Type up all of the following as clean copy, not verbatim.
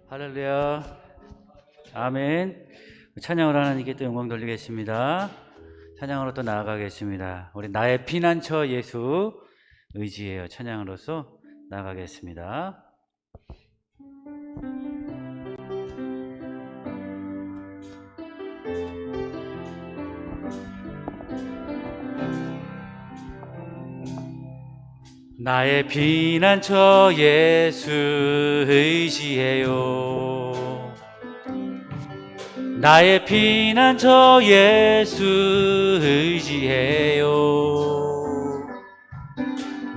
할렐루야. 아멘. 찬양으로 하나님께 또 영광 돌리겠습니다. 찬양으로 또 나아가겠습니다. 우리 나의 피난처 예수 의지해요. 찬양으로서 나아가겠습니다. 나의 피난처 예수 의지해요. 나의 피난처 예수 의지해요.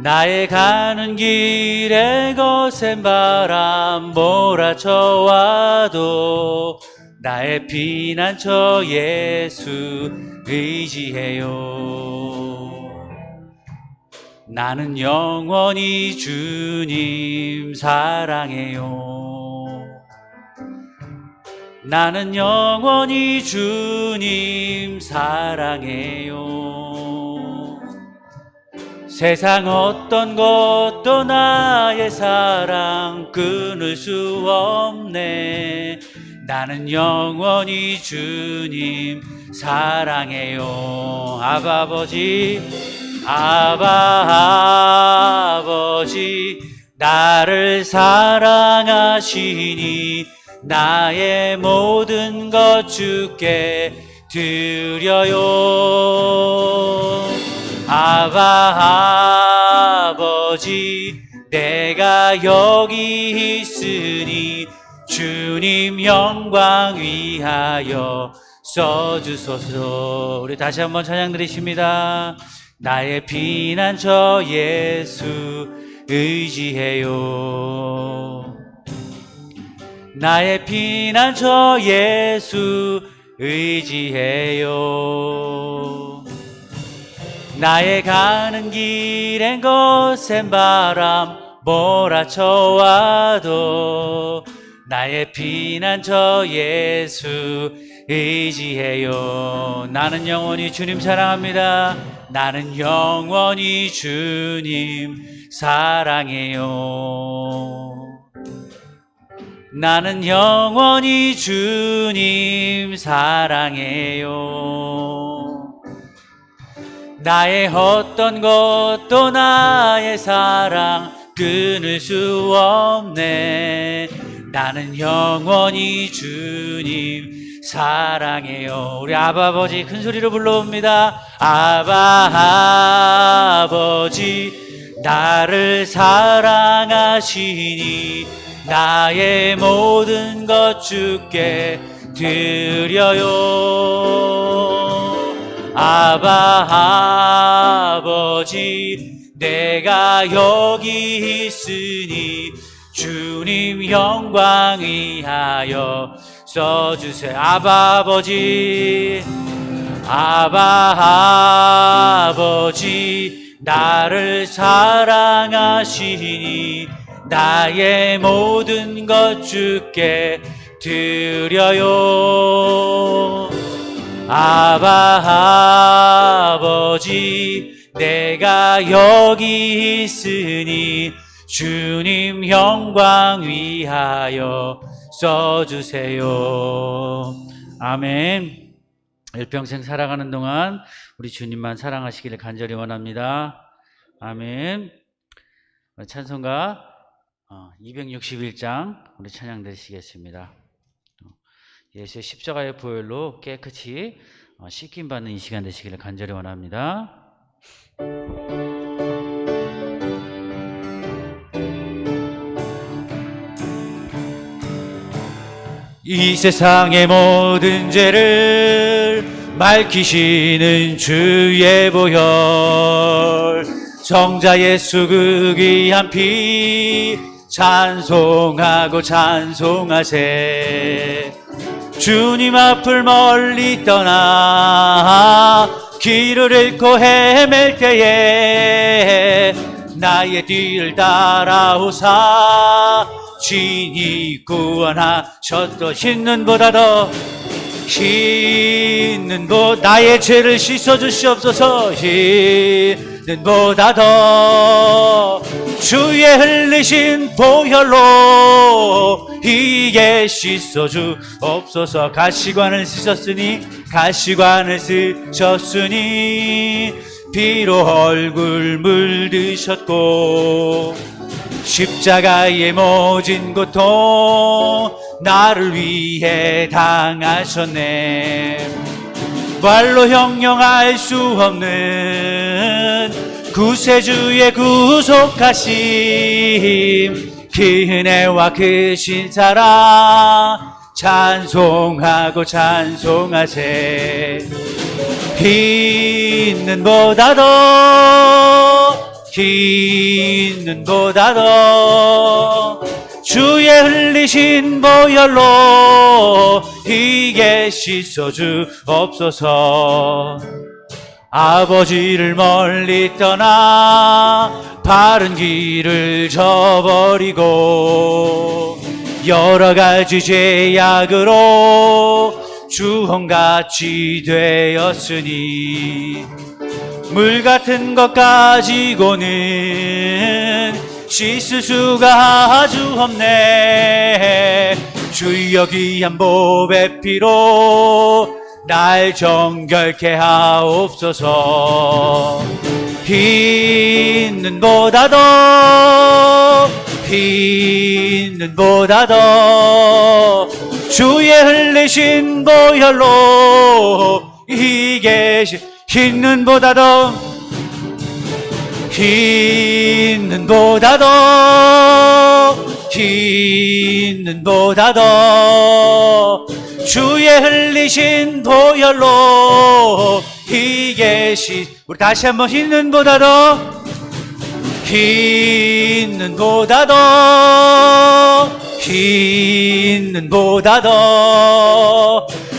나의 가는 길에 거센 바람 몰아쳐와도 나의 피난처 예수 의지해요. 나는 영원히 주님 사랑해요. 나는 영원히 주님 사랑해요. 세상 어떤 것도 나의 사랑 끊을 수 없네. 나는 영원히 주님 사랑해요. 아바 아버지 나를 사랑하시니 나의 모든 것 주께 드려요. 아버지 내가 여기 있으니 주님 영광 위하여 써주소서. 우리 다시 한번 찬양 드리십니다. 나의 피난처 예수 의지해요. 나의 피난처 예수 의지해요. 나의 가는 길엔 거센 바람 몰아쳐와도 나의 피난처 예수 의지해요. 나는 영원히 주님 사랑합니다. 나는 영원히 주님 사랑해요. 나는 영원히 주님 사랑해요. 나의 어떤 것도 나의 사랑 끊을 수 없네. 나는 영원히 주님 사랑해요. 우리 아버지 큰 소리로 불러봅니다. 아버지 나를 사랑하시니 나의 모든 것 주께 드려요. 아버지 내가 여기 있으니 주님 영광 위하여 써주세요. 아버지 나를 사랑하시니 나의 모든 것 주께 드려요. 아버지 내가 여기 있으니 주님 영광 위하여 써주세요. 아멘. 일평생 살아가는 동안 우리 주님만 사랑하시기를 간절히 원합니다. 아멘. 찬송가 261장 우리 찬양 드리시겠습니다. 예수의 십자가의 보혈로 깨끗이 씻김 받는 이 시간 되시기를 간절히 원합니다. 이 세상의 모든 죄를 밝히시는 주의 보혈, 성자 예수 그 귀한 피 찬송하고 찬송하세. 주님 앞을 멀리 떠나 길을 잃고 헤맬 때에 나의 뒤를 따라오사 진이 구원하셨도 씻는 보다 더 나의 죄를 씻어주시옵소서. 씻는 보다 더 주의 흘리신 보혈로 이 희게 씻어 주옵소서. 가시관을 쓰셨으니 가시관을 쓰셨으니 피로 얼굴 물드셨고 십자가에 모진 고통 나를 위해 당하셨네. 말로 형용할 수 없는 구세주의 구속하심 그 은혜와 그 신사랑 찬송하고 찬송하세. 흰 눈보다도 주의 흘리신 보혈로 희게 씻어 주옵소서. 아버지를 멀리 떠나 바른 길을 저버리고 여러 가지 죄악으로 주홍같이 되었으니 물 같은 것 가지고는 씻을 수가 아주 없네. 주여 귀한 보배 피로 날 정결케 하옵소서. 흰 눈보다도 주의 흘리신 보혈로 희게 흰 눈보다도 주의 흘리신 보혈로 희게 우리 다시 한번 흰 눈보다도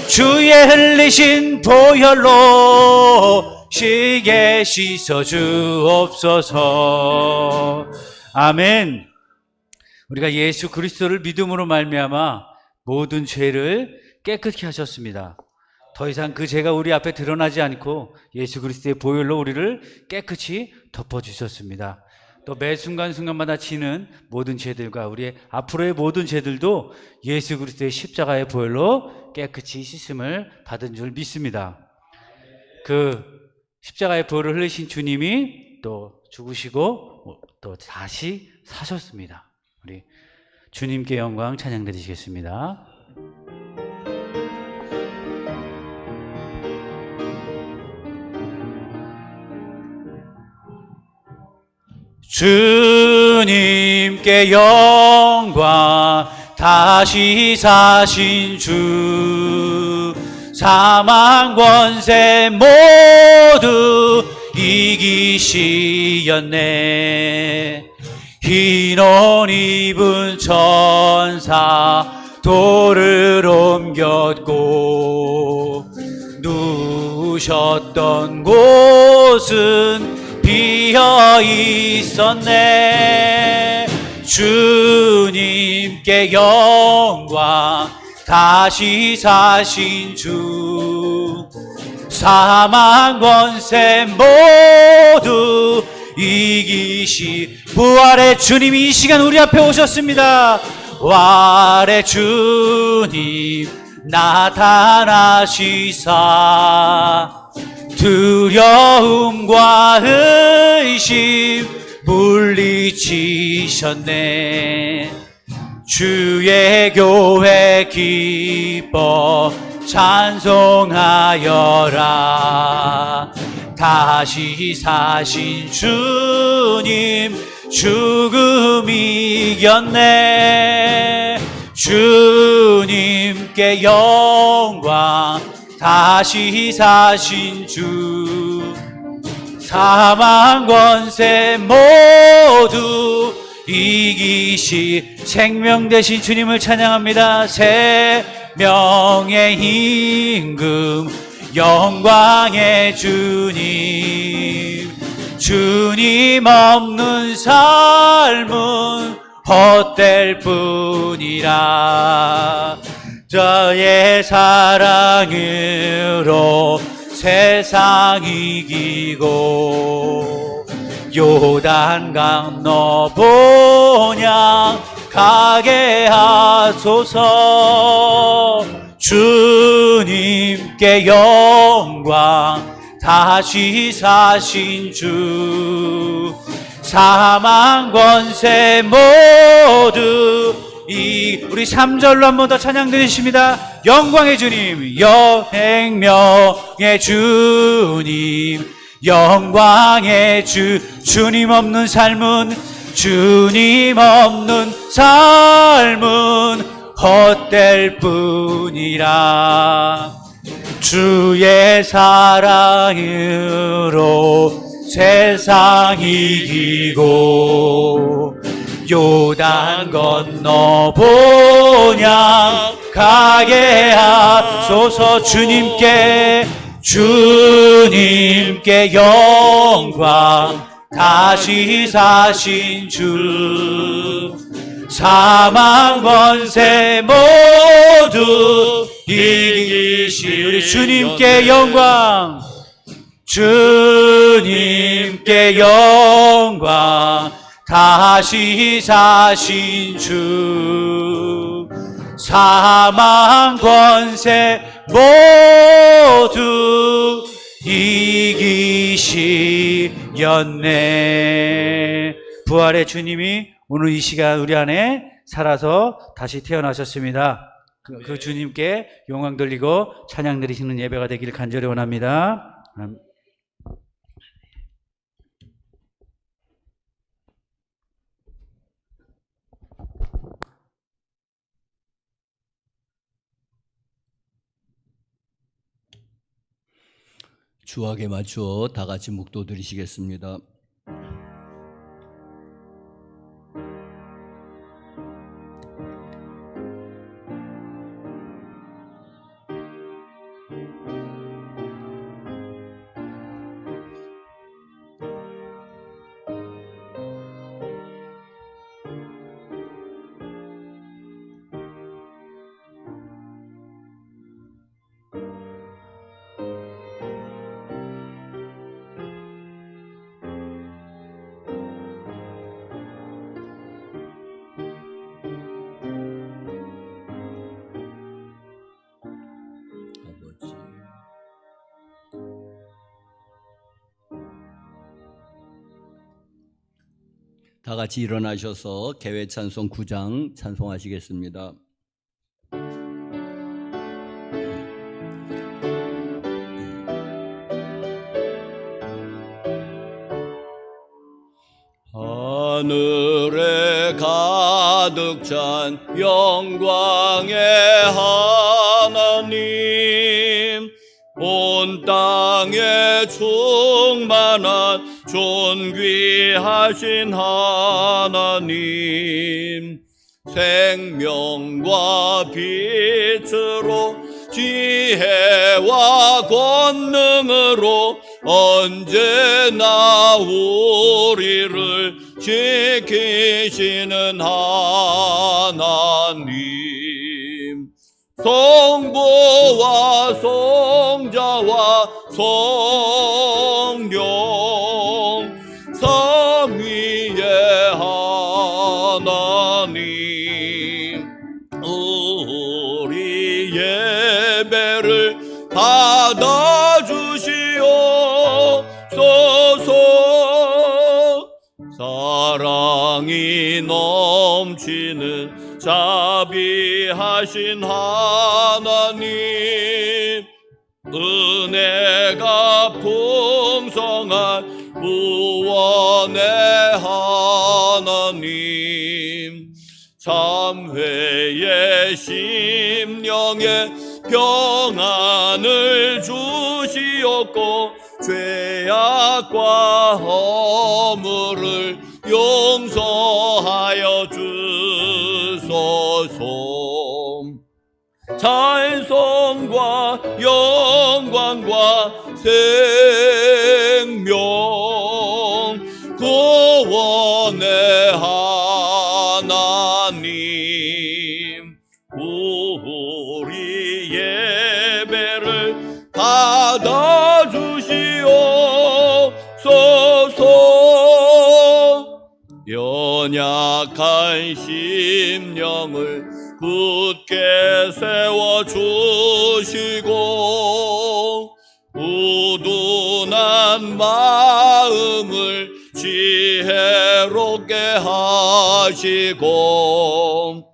주의 흘리신 보혈로 희게 씻어 주옵소서. 아멘. 우리가 예수 그리스도를 믿음으로 말미암아 모든 죄를 깨끗게 하셨습니다. 더 이상 그 죄가 우리 앞에 드러나지 않고 예수 그리스도의 보혈로 우리를 깨끗이 덮어주셨습니다. 또 매 순간순간마다 지는 모든 죄들과 우리의 앞으로의 모든 죄들도 예수 그리스도의 십자가의 보혈로 깨끗이 씻음을 받은 줄 믿습니다. 그 십자가의 보혈을 흘리신 주님이 또 죽으시고 또 다시 사셨습니다. 우리 주님께 영광 찬양 드리시겠습니다. 주님께 영광 다시 사신 주 사망 권세 모두 이기시었네. 흰 옷 입은 천사 돌을 옮겼고 누우셨던 곳은 비어 있었네. 주님께 영광 다시 사신 주 사망 권세 모두 이기시 부활의 주님이 이 시간 우리 앞에 오셨습니다. 부활의 주님 나타나시사 두려움과 의심 물리치셨네. 주의 교회 기뻐 찬송하여라. 다시 사신 주님 죽음 이겼네. 주님께 영광 다시 사신 주 사망 권세 모두 이기시 생명 되신 주님을 찬양합니다. 생명의 임금 영광의 주님 주님 없는 삶은 헛될 뿐이라. 저의 사랑으로 세상 이기고 요단강 너보냐 가게 하소서. 주님께 영광, 다시 사신 주. 사망 권세 모두 우리 3절로 한 번 더 찬양 드리십니다. 영광의 주님, 생명의 주님, 영광의 주님 없는 삶은, 주님 없는 삶은 헛될 뿐이라. 주의 사랑으로 세상 이기고 요단 건너 보냐 가게 하소서. 주님께 영광, 다시 사신 주. 사망 권세 모두 이기시. 우리 주님께 영광, 주님께 영광, 다시 사신 주. 사망 권세 모두 이기시었네. 부활의 주님이 오늘 이 시간 우리 안에 살아서 다시 태어나셨습니다. 그 주님께 영광 돌리고 찬양 드리시는 예배가 되기를 간절히 원합니다. 주악에 맞추어 다 같이 묵도 드리시겠습니다. 다 같이 일어나셔서 개회 찬송 9장 찬송하시겠습니다. 하늘에 가득 찬 영광의 하나님, 온 땅에 충만한 존귀하신 하나님, 생명과 빛으로 지혜와 권능으로 언제나 우리를 지키시는 하나님, 성부와 성자와 성령 삼위의 하나님, 우리 예배를 받아주시옵소서. 사랑이 넘치는 자비하신 하나님, 은혜가 풍성한 구원의 하나님, 참회의 심령에 평안을 주시옵고 죄악과 허물을 용서하여 주소서. 찬송과 영광과 생명 구원의 하나님, 우리 예배를 받아주시옵소서. 연약한 신 심령을 굳게 세워주시고 우둔한 마음을 지혜롭게 하시고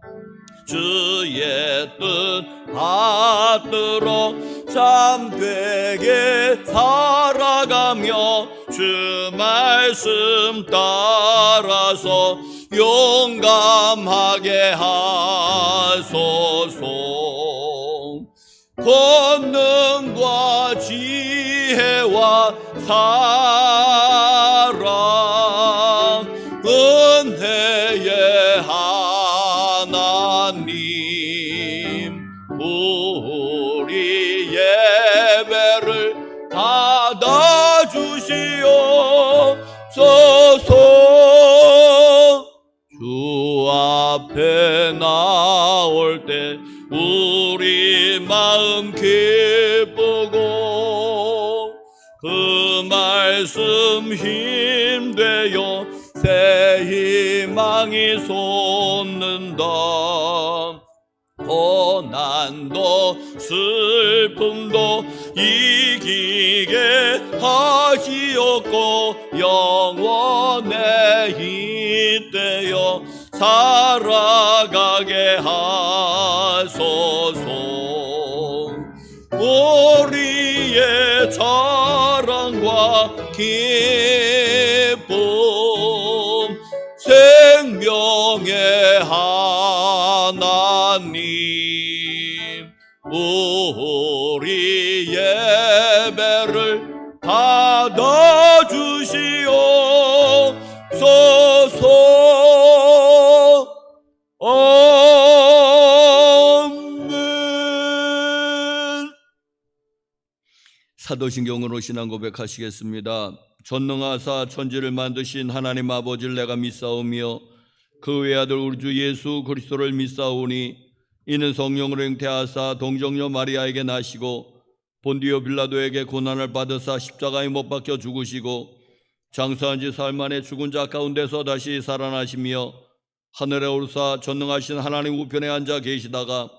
주의 뜻 받들어 참되게 살아가며 주 말씀 따라서 용감하게 하소서. 권능과 지혜와 사랑 은혜의 하나님 우리 예배를 받아주시옵소서. 주 앞에 나올 때 우리 마음 기쁘고 그 말씀 힘되어 새 희망이 솟는다. 고난도 슬픔도 이기게 하시옵고 영원에 잇대어 살아가게 하소서. 우리의 자랑과 기쁨 생명의 하나님 우리 예배를 받아주시옵소서. 아멘. 사도신경으로 신앙 고백하시겠습니다. 전능하사 천지를 만드신 하나님 아버지를 내가 믿사오며 그 외아들 우리 주 예수 그리스도를 믿사오니 이는 성령으로 잉태하사 동정녀 마리아에게 나시고 본디오 빌라도에게 고난을 받으사 십자가에 못 박혀 죽으시고 장사한 지 사흘 만에 죽은 자 가운데서 다시 살아나시며 하늘에 오르사 전능하신 하나님 우편에 앉아 계시다가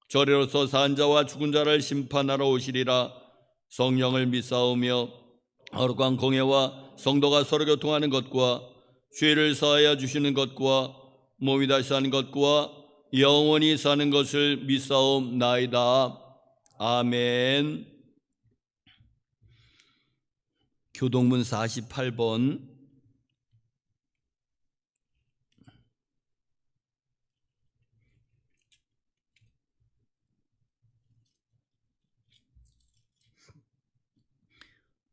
저리로서 산 자와 죽은 자를 심판하러 오시리라. 성령을 믿사오며 거룩한 공예와 성도가 서로 교통하는 것과 죄를 사하여 주시는 것과 몸이 다시 사는 것과 영원히 사는 것을 믿사옵나이다. 아멘. 교동문 48번.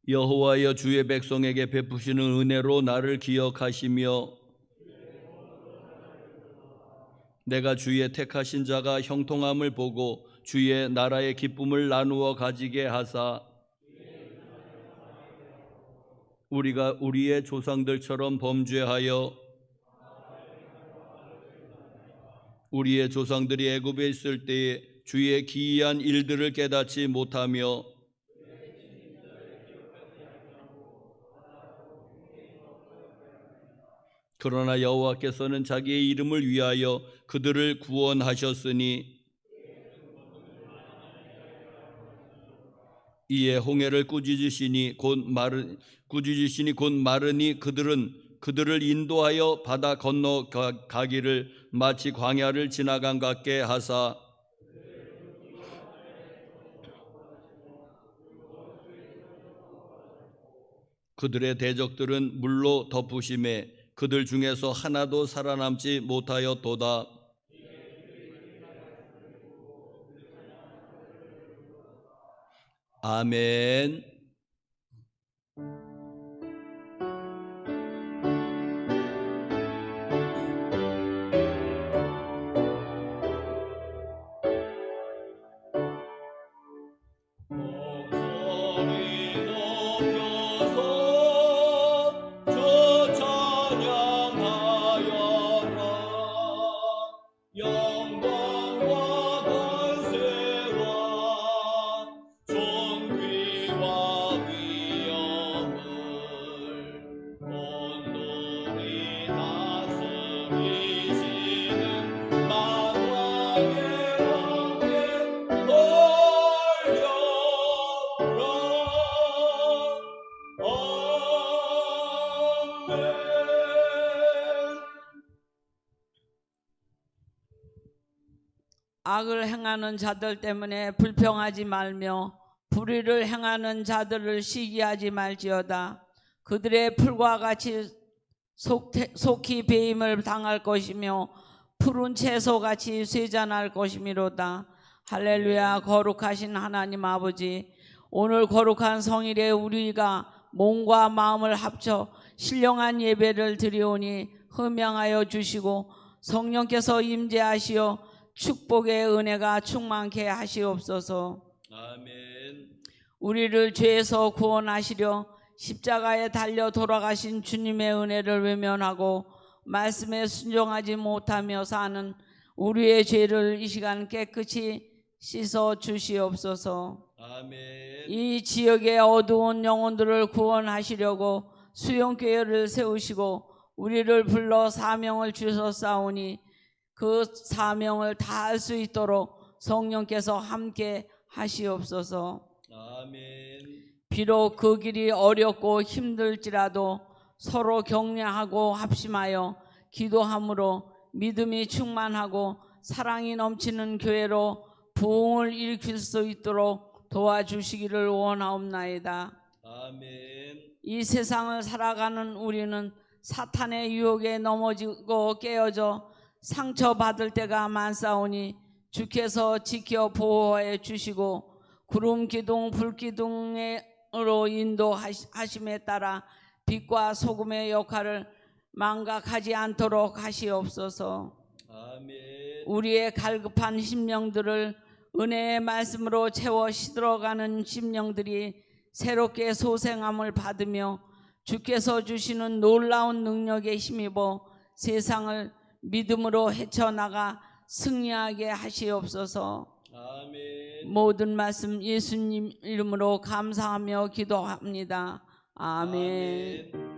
여호와여 주의 백성에게 베푸시는 은혜로 나를 기억하시며 내가 주의 택하신 자가 형통함을 보고 주의 나라의 기쁨을 나누어 가지게 하사 우리가 우리의 조상들처럼 범죄하여 우리의 조상들이 애굽에 있을 때에 주의 기이한 일들을 깨닫지 못하며 그러나 여호와께서는 자기의 이름을 위하여 그들을 구원하셨으니 이에 홍해를 꾸짖으시니 곧 마르니 그들을 인도하여 바다 건너 가기를 마치 광야를 지나간 같게 하사 그들의 대적들은 물로 덮으심에 그들 중에서 하나도 살아남지 못하였도다. 아멘. 영광과 권세와 존귀와 악을 행하는 자들 때문에 불평하지 말며 불의를 행하는 자들을 시기하지 말지어다. 그들의 풀과 같이 속히 배임을 당할 것이며 푸른 채소같이 쇠잔할 것이미로다. 할렐루야. 거룩하신 하나님 아버지, 오늘 거룩한 성일에 우리가 몸과 마음을 합쳐 신령한 예배를 드리오니 흠양하여 주시고 성령께서 임재하시어 축복의 은혜가 충만케 하시옵소서. 아멘. 우리를 죄에서 구원하시려 십자가에 달려 돌아가신 주님의 은혜를 외면하고 말씀에 순종하지 못하며 사는 우리의 죄를 이 시간 깨끗이 씻어 주시옵소서. 아멘. 이 지역의 어두운 영혼들을 구원하시려고 수용교회를 세우시고 우리를 불러 사명을 주셨사오니 그 사명을 다할 수 있도록 성령께서 함께 하시옵소서. 아멘. 비록 그 길이 어렵고 힘들지라도 서로 격려하고 합심하여 기도함으로 믿음이 충만하고 사랑이 넘치는 교회로 부흥을 일으킬 수 있도록 도와주시기를 원하옵나이다. 아멘. 이 세상을 살아가는 우리는 사탄의 유혹에 넘어지고 깨어져 상처받을 때가 많사오니 주께서 지켜 보호해 주시고 구름 기둥 불 기둥으로 인도하심에 따라 빛과 소금의 역할을 망각하지 않도록 하시옵소서. 아멘. 우리의 갈급한 심령들을 은혜의 말씀으로 채워 시들어가는 심령들이 새롭게 소생함을 받으며 주께서 주시는 놀라운 능력에 힘입어 세상을 믿음으로 헤쳐나가 승리하게 하시옵소서. 아멘. 모든 말씀 예수님 이름으로 감사하며 기도합니다. 아멘. 아멘.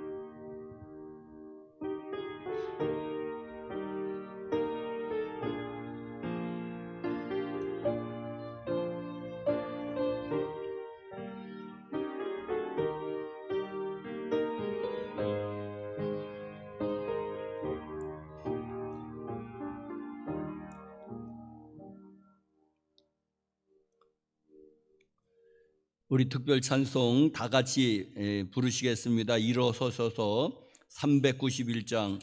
우리 특별 찬송 다 같이 부르시겠습니다. 일어서셔서 391장.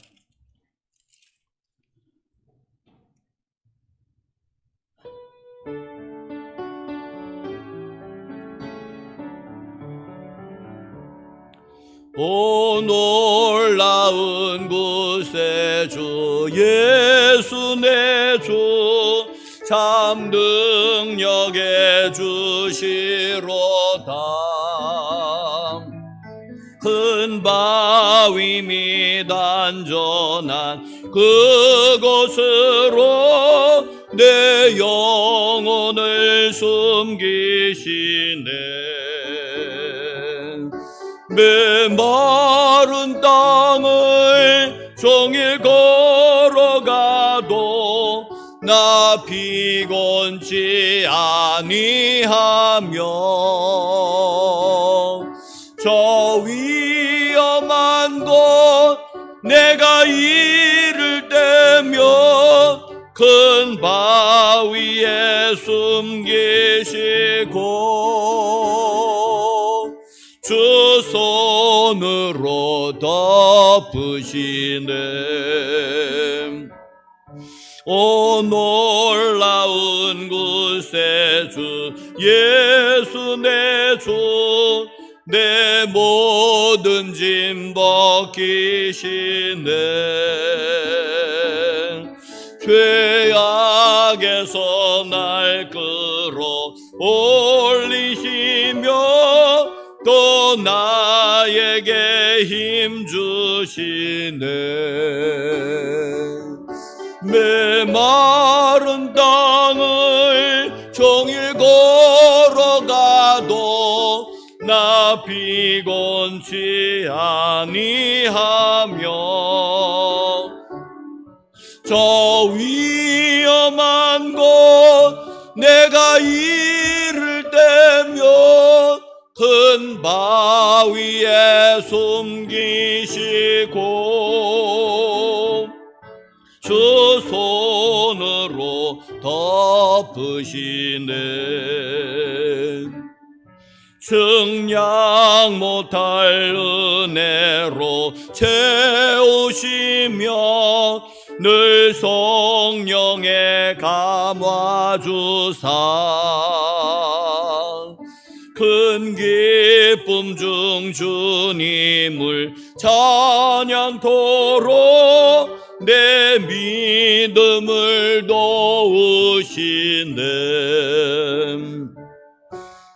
오 놀라운 구세주 예수 내 주 참 능력의 주시로다. 큰 바위 및 안전한 그곳으로 내 영혼을 숨기시네. 메마른 땅을 종일 걸어가도 나 피곤치 아니하며 저 위험한 곳 내가 이를 때며 큰 바위에 숨기시고 주 손으로 덮으시네. 오 놀라운 구세주 예수 내 주 내 모든 짐 벗기시네. 죄악에서 날 끌어 올리시며 또 나에게 힘 주시네. 메마른 땅을 종일 걸어가도 나 피곤치 아니하며 저 위험한 곳 내가 이를 때며 큰 바위에 숨기시고 주 손으로 덮으시네. 증량 못할 은혜로 채우시며 늘 성령에 감화주사 큰 기쁨 중 주님을 찬양토록 내 믿음을 도우시네.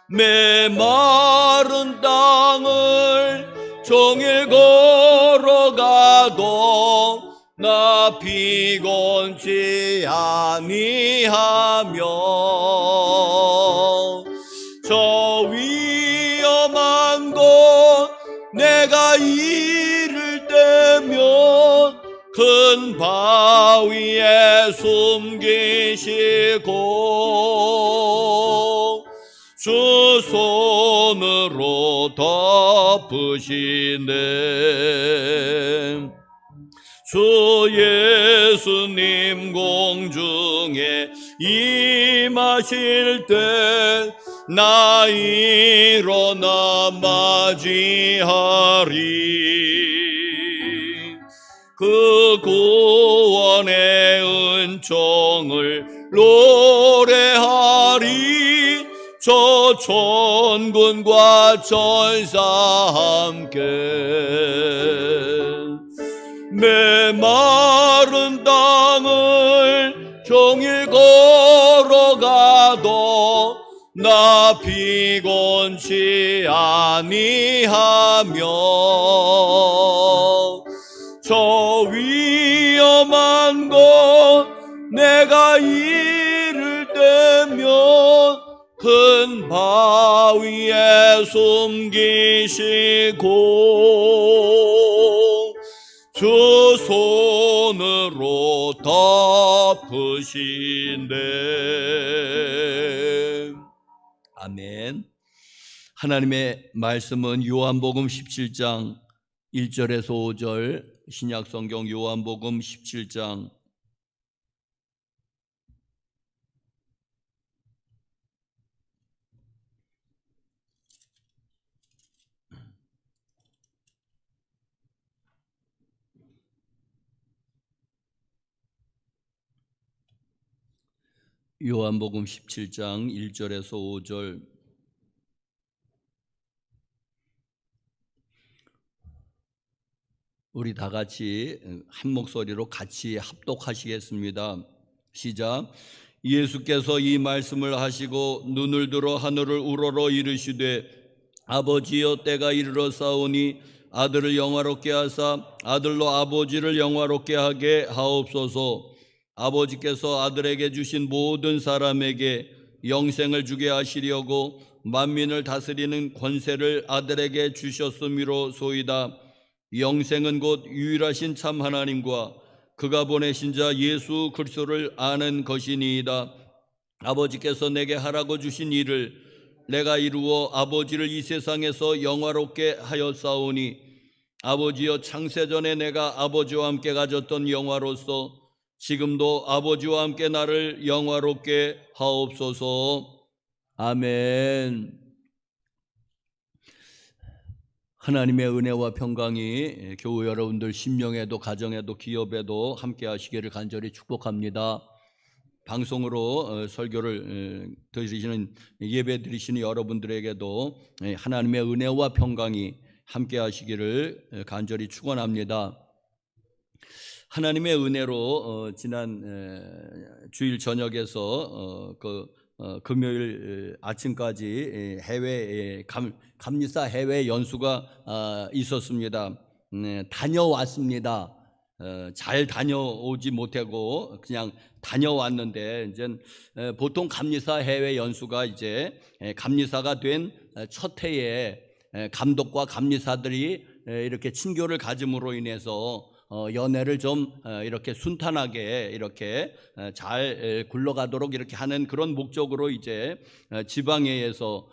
메마른 땅을 종일 걸어가도 나 피곤치 아니하며 저 위험한 곳 내가 이를 때면 큰 바위에 숨기시고 주 손으로 덮으시네. 주 예수님 공중에 임하실 때 나 일어나 맞이하리. 그 구원의 은총을 노래하리. 저 천군과 천사 함께 메마른 땅을 종일 걸어가도 나 피곤치 아니하며 저 위험한 곳 내가 이를 때면 큰 바위에 숨기시고 주 손으로 덮으시네. 아멘. 하나님의 말씀은 요한복음 17장 1절에서 5절, 신약성경 요한복음 17장 요한복음 17장 1절에서 5절. 우리 다 같이 한 목소리로 같이 합독하시겠습니다. 시작. 예수께서 이 말씀을 하시고 눈을 들어 하늘을 우러러 이르시되 아버지여 때가 이르렀사오니 아들을 영화롭게 하사 아들로 아버지를 영화롭게 하게 하옵소서. 아버지께서 아들에게 주신 모든 사람에게 영생을 주게 하시려고 만민을 다스리는 권세를 아들에게 주셨음이로소이다. 영생은 곧 유일하신 참 하나님과 그가 보내신 자 예수 그리스도를 아는 것이니이다. 아버지께서 내게 하라고 주신 일을 내가 이루어 아버지를 이 세상에서 영화롭게 하였사오니 아버지여 창세전에 내가 아버지와 함께 가졌던 영화로서 지금도 아버지와 함께 나를 영화롭게 하옵소서. 아멘. 하나님의 은혜와 평강이 교우 여러분들 심령에도 가정에도 기업에도 함께 하시기를 간절히 축복합니다. 방송으로 설교를 들으시는 예배 드리시는 여러분들에게도 하나님의 은혜와 평강이 함께 하시기를 간절히 축원합니다. 하나님의 은혜로 지난 주일 저녁에서 금요일 아침까지 해외 감리사 해외 연수가 있었습니다. 다녀왔습니다. 잘 다녀오지 못하고 그냥 다녀왔는데 이제 보통 감리사 해외 연수가 이제 감리사가 된 첫 해에 감독과 감리사들이 이렇게 친교를 가짐으로 인해서 연애를 좀 이렇게 순탄하게 이렇게 잘 굴러가도록 이렇게 하는 그런 목적으로 이제 지방회에서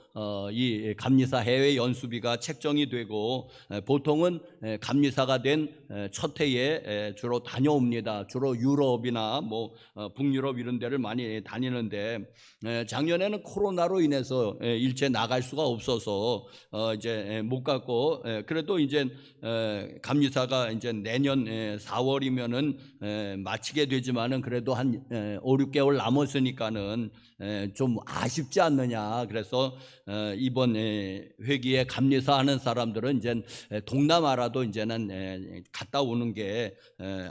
이 감리사 해외 연수비가 책정이 되고 보통은 감리사가 된 첫 해에 주로 다녀옵니다. 주로 유럽이나 뭐 북유럽 이런 데를 많이 다니는데 작년에는 코로나로 인해서 일체 나갈 수가 없어서 이제 못 갔고 그래도 이제 감리사가 이제 내년 4월이면은 마치게 되지만은 그래도 한 5, 6개월 남았으니까는 좀 아쉽지 않느냐. 그래서 이번 회기에 감리사 하는 사람들은 이제 동남아라도 이제는 갔다 오는 게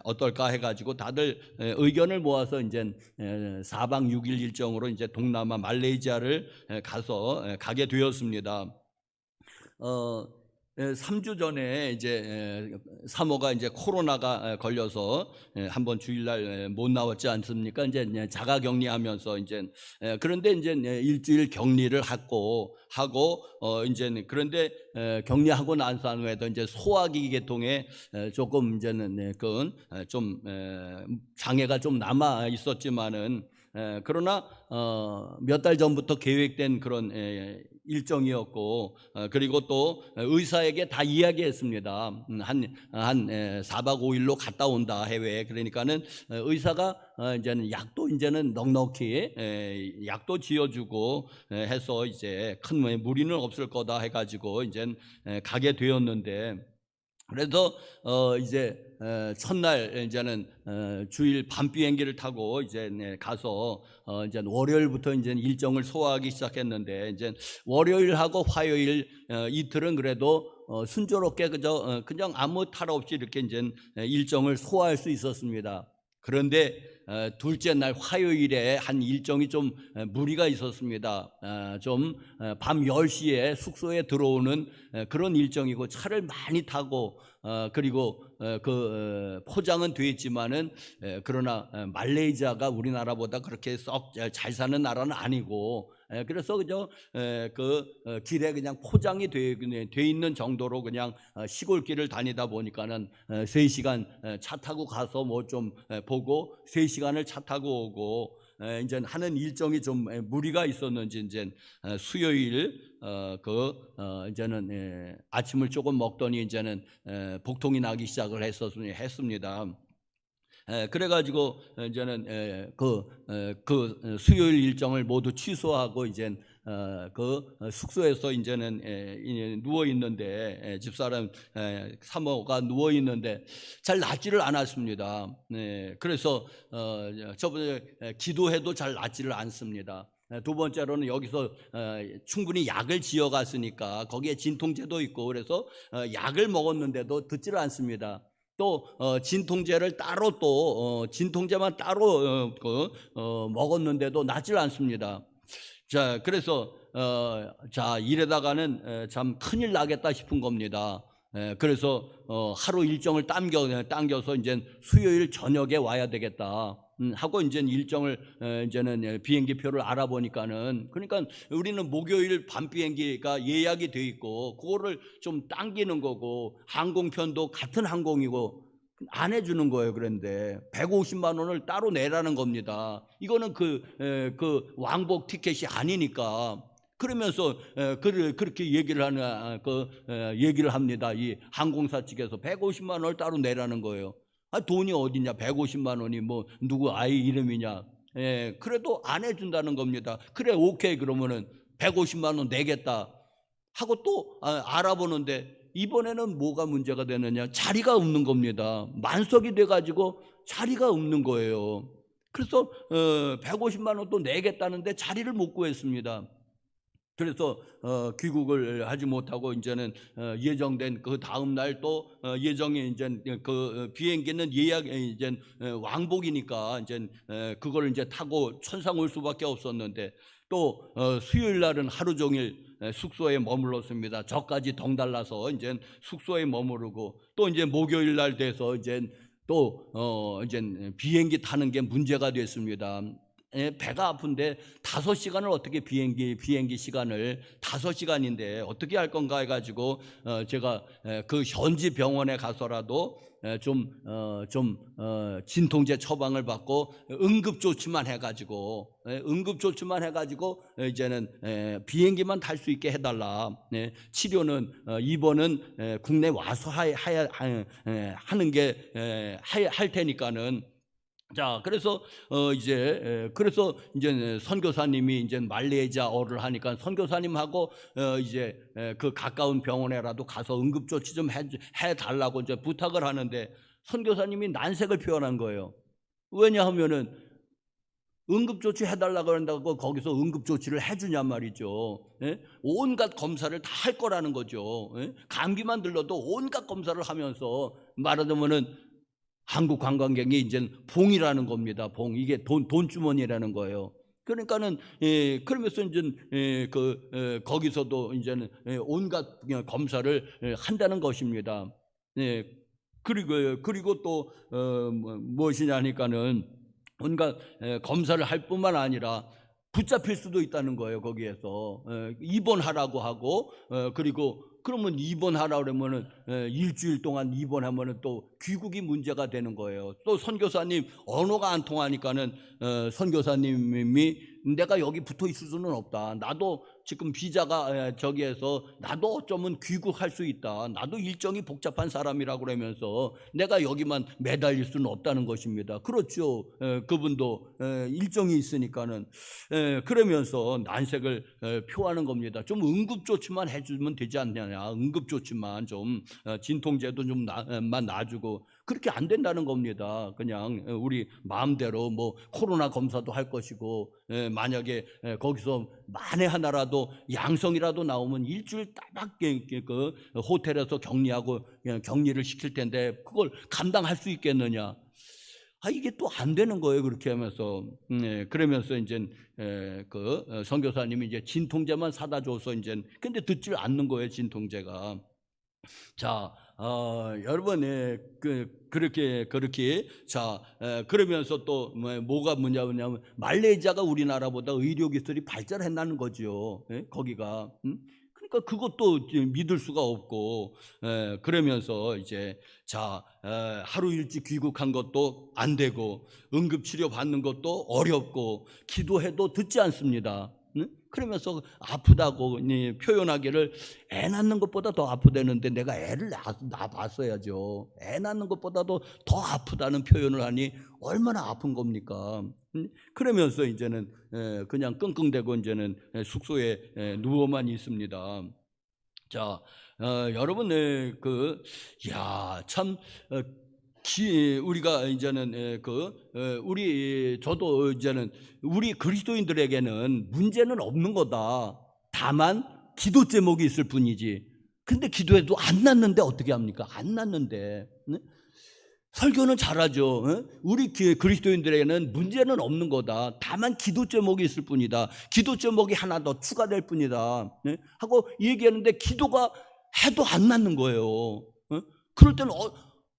어떨까 해가지고 다들 의견을 모아서 이제 4박 6일 일정으로 이제 동남아 말레이시아를 가게 되었습니다. 3주 전에 이제 사모가 이제 코로나가 걸려서 한번 주일날 못 나왔지 않습니까? 이제 자가격리하면서 이제 그런데 이제 일주일 격리를 하고 이제 그런데 격리하고 난 후에도 이제 소화기 계통에 조금 이제는 그건 좀 장애가 좀 남아 있었지만은 그러나 몇 달 전부터 계획된 그런 일정이었고 그리고 또 의사에게 다 이야기했습니다. 한 4박 5일로 갔다 온다 해외에. 그러니까는 의사가 이제는 약도 이제는 넉넉히 약도 지어주고 해서 이제 큰 무리는 없을 거다 해가지고 이제 가게 되었는데 그래서 이제 첫날 이제는 주일 밤 비행기를 타고 이제 가서 이제 월요일부터 이제 일정을 소화하기 시작했는데 이제 월요일하고 화요일 이틀은 그래도 순조롭게 그냥 아무 탈 없이 이렇게 이제 일정을 소화할 수 있었습니다. 그런데 둘째 날 화요일에 한 일정이 좀 무리가 있었습니다. 좀 밤 10시에 숙소에 들어오는 그런 일정이고 차를 많이 타고 그리고 그 포장은 돼 있지만은 그러나 말레이시아가 우리나라보다 그렇게 썩 잘 사는 나라는 아니고 그래서 그저 그 길에 그냥 포장이 돼 있는 정도로 그냥 시골길을 다니다 보니까는 3시간 차 타고 가서 뭐 좀 보고 3시간을 차 타고 오고 이제 하는 일정이 좀 무리가 있었는지 이제 수요일 이제는 아침을 조금 먹더니 이제는 복통이 나기 시작을 했습니다. 그래가지고 이제는 그 수요일 일정을 모두 취소하고 이제 그 숙소에서 이제는 누워 있는데 집사람 사모가 누워 있는데 잘 낫지를 않았습니다. 그래서 저번에 기도해도 잘 낫지를 않습니다. 두 번째로는 여기서 충분히 약을 지어갔으니까 거기에 진통제도 있고 그래서 약을 먹었는데도 듣지를 않습니다. 또 진통제를 따로 또 진통제만 따로 먹었는데도 낫질 않습니다. 자, 그래서 자 이러다가는 참 큰일 나겠다 싶은 겁니다. 그래서 하루 일정을 당겨서 이제 수요일 저녁에 와야 되겠다 하고 이제 일정을 이제는 비행기 표를 알아보니까는 그러니까 우리는 목요일 밤 비행기가 예약이 돼 있고 그거를 좀 당기는 거고 항공편도 같은 항공이고 안 해주는 거예요. 그런데 150만 원을 따로 내라는 겁니다. 이거는 그 왕복 티켓이 아니니까. 그러면서 그렇게 얘기를 합니다. 이 항공사 측에서 150만 원을 따로 내라는 거예요. 돈이 어디냐? 150만 원이 뭐 누구 아이 이름이냐? 그래도 안 해준다는 겁니다. 그래, 오케이, 그러면은 150만 원 내겠다 하고 또 알아보는데 이번에는 뭐가 문제가 되느냐? 자리가 없는 겁니다. 만석이 돼가지고 자리가 없는 거예요. 그래서 150만 원 또 내겠다는데 자리를 못 구했습니다. 그래서 귀국을 하지 못하고 이제는 예정된 그 다음 날 또 예정이 이제 그 비행기는 예약 이제 왕복이니까 이제 그걸 이제 타고 천상 올 수밖에 없었는데 또 수요일 날은 하루 종일 숙소에 머물렀습니다. 저까지 덩달라서 이제 숙소에 머무르고 또 이제 목요일 날 돼서 이제 또 이제 비행기 타는 게 문제가 됐습니다. 배가 아픈데 5시간을 어떻게 비행기 시간을 5시간인데 어떻게 할 건가 해가지고 제가 그 현지 병원에 가서라도 진통제 처방을 받고 응급조치만 해가지고 이제는 비행기만 탈 수 있게 해달라. 치료는 입원은 국내 와서 하는 게 할 테니까는. 자, 그래서 그래서 이제 선교사님이 이제 말레이자어를 하니까 선교사님하고 이제 그 가까운 병원에라도 가서 응급조치 좀 해달라고 이제 부탁을 하는데 선교사님이 난색을 표현한 거예요. 왜냐하면은 응급조치 해달라고 한다고 거기서 응급조치를 해주냔 말이죠. 온갖 검사를 다 할 거라는 거죠. 감기만 들러도 온갖 검사를 하면서 말하자면은 한국 관광객이 이제 봉이라는 겁니다. 봉, 이게 돈 주머니라는 거예요. 그러니까는 그러면서 이제 거기서도 이제는 온갖 검사를 한다는 것입니다. 그리고 또 무엇이냐니까는 온갖 검사를 할 뿐만 아니라 붙잡힐 수도 있다는 거예요. 거기에서 입원하라고 하고 그리고 그러면 입원하라 그러면은 일주일 동안 입원하면은 또 귀국이 문제가 되는 거예요. 또 선교사님 언어가 안 통하니까는 선교사님이 내가 여기 붙어 있을 수는 없다. 나도 지금 비자가 저기에서 나도 어쩌면 귀국할 수 있다. 나도 일정이 복잡한 사람이라고 그러면서 내가 여기만 매달릴 수는 없다는 것입니다. 그렇죠. 그분도 일정이 있으니까는 그러면서 난색을 표하는 겁니다. 좀 응급조치만 해주면 되지 않느냐. 응급조치만 좀 진통제도 좀만 놔주고 그렇게 안 된다는 겁니다. 그냥 우리 마음대로 뭐 코로나 검사도 할 것이고 만약에 거기서 만에 하나라도 양성이라도 나오면 일주일 따박 그 호텔에서 격리하고 격리를 시킬 텐데 그걸 감당할 수 있겠느냐? 이게 또 안 되는 거예요. 그렇게 하면서 그러면서 이제 그 선교사님이 이제 진통제만 사다 줘서 이제 근데 듣질 않는 거예요. 진통제가. 자, 여러분, 그렇게 자, 그러면서 또 뭐가 뭐냐면 말레이시아가 우리나라보다 의료기술이 발전했다는 거죠. 거기가. 그러니까 그것도 믿을 수가 없고 그러면서 이제 자, 하루 일찍 귀국한 것도 안 되고 응급치료 받는 것도 어렵고 기도해도 듣지 않습니다. 그러면서 아프다고 표현하기를 애 낳는 것보다 더 아프다는데 내가 애를 낳았어야죠. 애 낳는 것보다도 더 아프다는 표현을 하니 얼마나 아픈 겁니까? 그러면서 이제는 그냥 끙끙대고 이제는 숙소에 누워만 있습니다. 자, 여러분 참 우리가 이제는 저도 이제는 우리 그리스도인들에게는 문제는 없는 거다. 다만 기도 제목이 있을 뿐이지. 근데 기도해도 안 낫는데 어떻게 합니까? 안 낫는데. 설교는 잘하죠. 우리 그리스도인들에게는 문제는 없는 거다. 다만 기도 제목이 있을 뿐이다. 기도 제목이 하나 더 추가될 뿐이다. 하고 얘기하는데 기도가 해도 안 낫는 거예요. 그럴 때는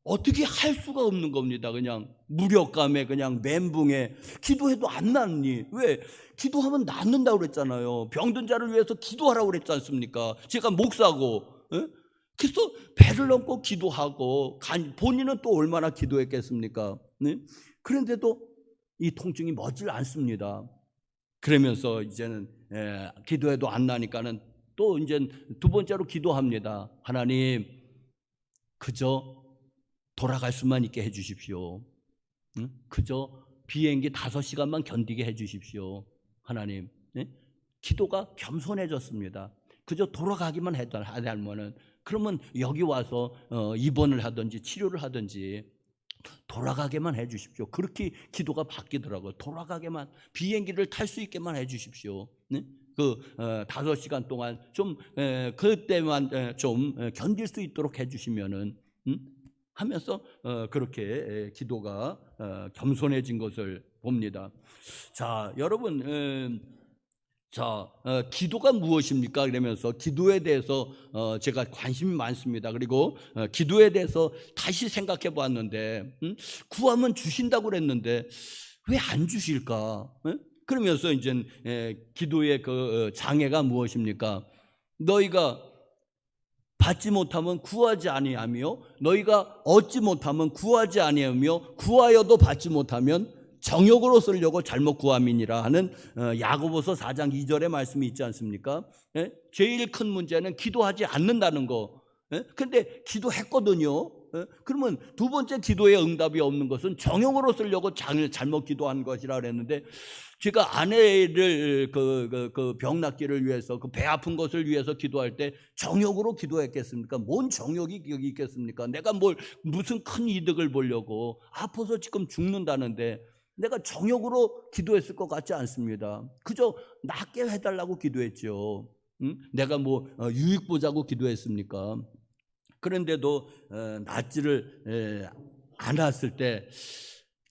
어떻게 할 수가 없는 겁니다. 그냥 무력감에 그냥 멘붕에 기도해도 안 낫니? 왜? 기도하면 낫는다고 그랬잖아요. 병든 자를 위해서 기도하라고 그랬지 않습니까? 제가 목사고 그래서 배를 넘고 기도하고 본인은 또 얼마나 기도했겠습니까? 그런데도 이 통증이 멎질 않습니다. 그러면서 이제는 기도해도 안 나니까는 또 이제 두 번째로 기도합니다. 하나님 그저 돌아갈 수만 있게 해주십시오. 그저 비행기 5시간만 견디게 해주십시오. 하나님. 기도가 겸손해졌습니다. 그저 돌아가기만 하면은 그러면 여기 와서 입원을 하든지 치료를 하든지 돌아가게만 해주십시오. 그렇게 기도가 바뀌더라고요. 돌아가게만 비행기를 탈 수 있게만 해주십시오. 그 5시간 동안 좀 그때만 좀 견딜 수 있도록 해주시면은 하면서 그렇게 기도가 겸손해진 것을 봅니다. 자, 여러분, 기도가 무엇입니까? 그러면서 기도에 대해서 제가 관심이 많습니다. 그리고 기도에 대해서 다시 생각해 보았는데 구하면 주신다고 그랬는데 왜 안 주실까? 그러면서 이제 기도의 그 장애가 무엇입니까? 너희가 받지 못하면 구하지 아니하며 너희가 얻지 못하면 구하지 아니하며 구하여도 받지 못하면 정욕으로 쓰려고 잘못 구함이니라 하는 야고보서 4장 2절의 말씀이 있지 않습니까? 예? 제일 큰 문제는 기도하지 않는다는 거. 예? 근데 기도했거든요. 예? 그러면 두 번째 기도의 응답이 없는 것은 정욕으로 쓰려고 잘못 기도한 것이라 그랬는데, 제가 아내를 그 병 낫기를 위해서, 그 배 아픈 것을 위해서 기도할 때 정욕으로 기도했겠습니까? 뭔 정욕이 여기 있겠습니까? 내가 무슨 큰 이득을 보려고, 아파서 지금 죽는다는데 내가 정욕으로 기도했을 것 같지 않습니다. 그저 낫게 해달라고 기도했죠. 응? 내가 유익 보자고 기도했습니까? 그런데도 낫지를 않았을 때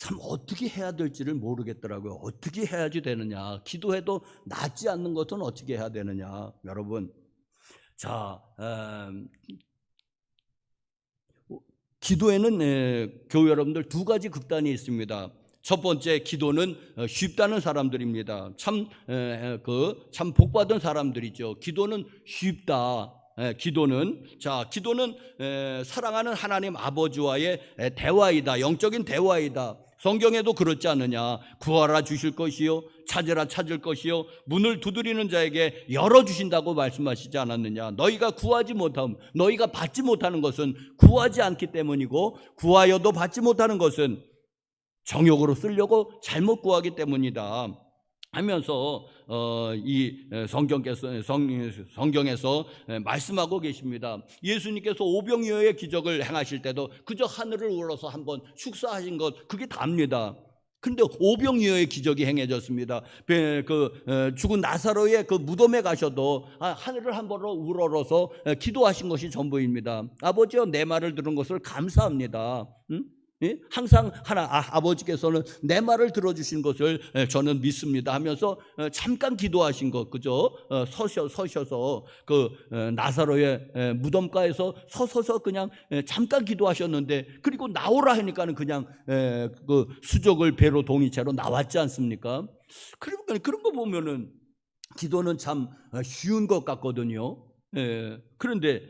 참 어떻게 해야 될지를 모르겠더라고요. 어떻게 해야지 되느냐, 기도해도 낫지 않는 것은 어떻게 해야 되느냐. 여러분, 자, 기도에는 교회 여러분들 두 가지 극단이 있습니다. 첫 번째, 기도는 쉽다는 사람들입니다. 참 복받은 사람들이죠. 기도는 쉽다. 기도는 사랑하는 하나님 아버지와의 대화이다. 영적인 대화이다. 성경에도 그렇지 않느냐. 구하라 주실 것이요, 찾으라 찾을 것이요, 문을 두드리는 자에게 열어주신다고 말씀하시지 않았느냐. 너희가 구하지 못함, 너희가 받지 못하는 것은 구하지 않기 때문이고, 구하여도 받지 못하는 것은 정욕으로 쓰려고 잘못 구하기 때문이다 하면서 이 성경에서 말씀하고 계십니다. 예수님께서 오병이어의 기적을 행하실 때도 그저 하늘을 우러서 한번 축사하신 것, 그게 답니다. 근데 오병이어의 기적이 행해졌습니다. 죽은 나사로의 그 무덤에 가셔도 하늘을 한번 우러러서 기도하신 것이 전부입니다. 아버지여, 내 말을 들은 것을 감사합니다. 응? 항상 아버지께서는 내 말을 들어주신 것을 저는 믿습니다 하면서 잠깐 기도하신 것, 그죠? 서셔서 그 나사로의 무덤가에서 서서서 그냥 잠깐 기도하셨는데, 그리고 나오라 하니까는 그냥 그 수족을 배로 동이채로 나왔지 않습니까? 그런 거 보면은 기도는 참 쉬운 것 같거든요. 그런데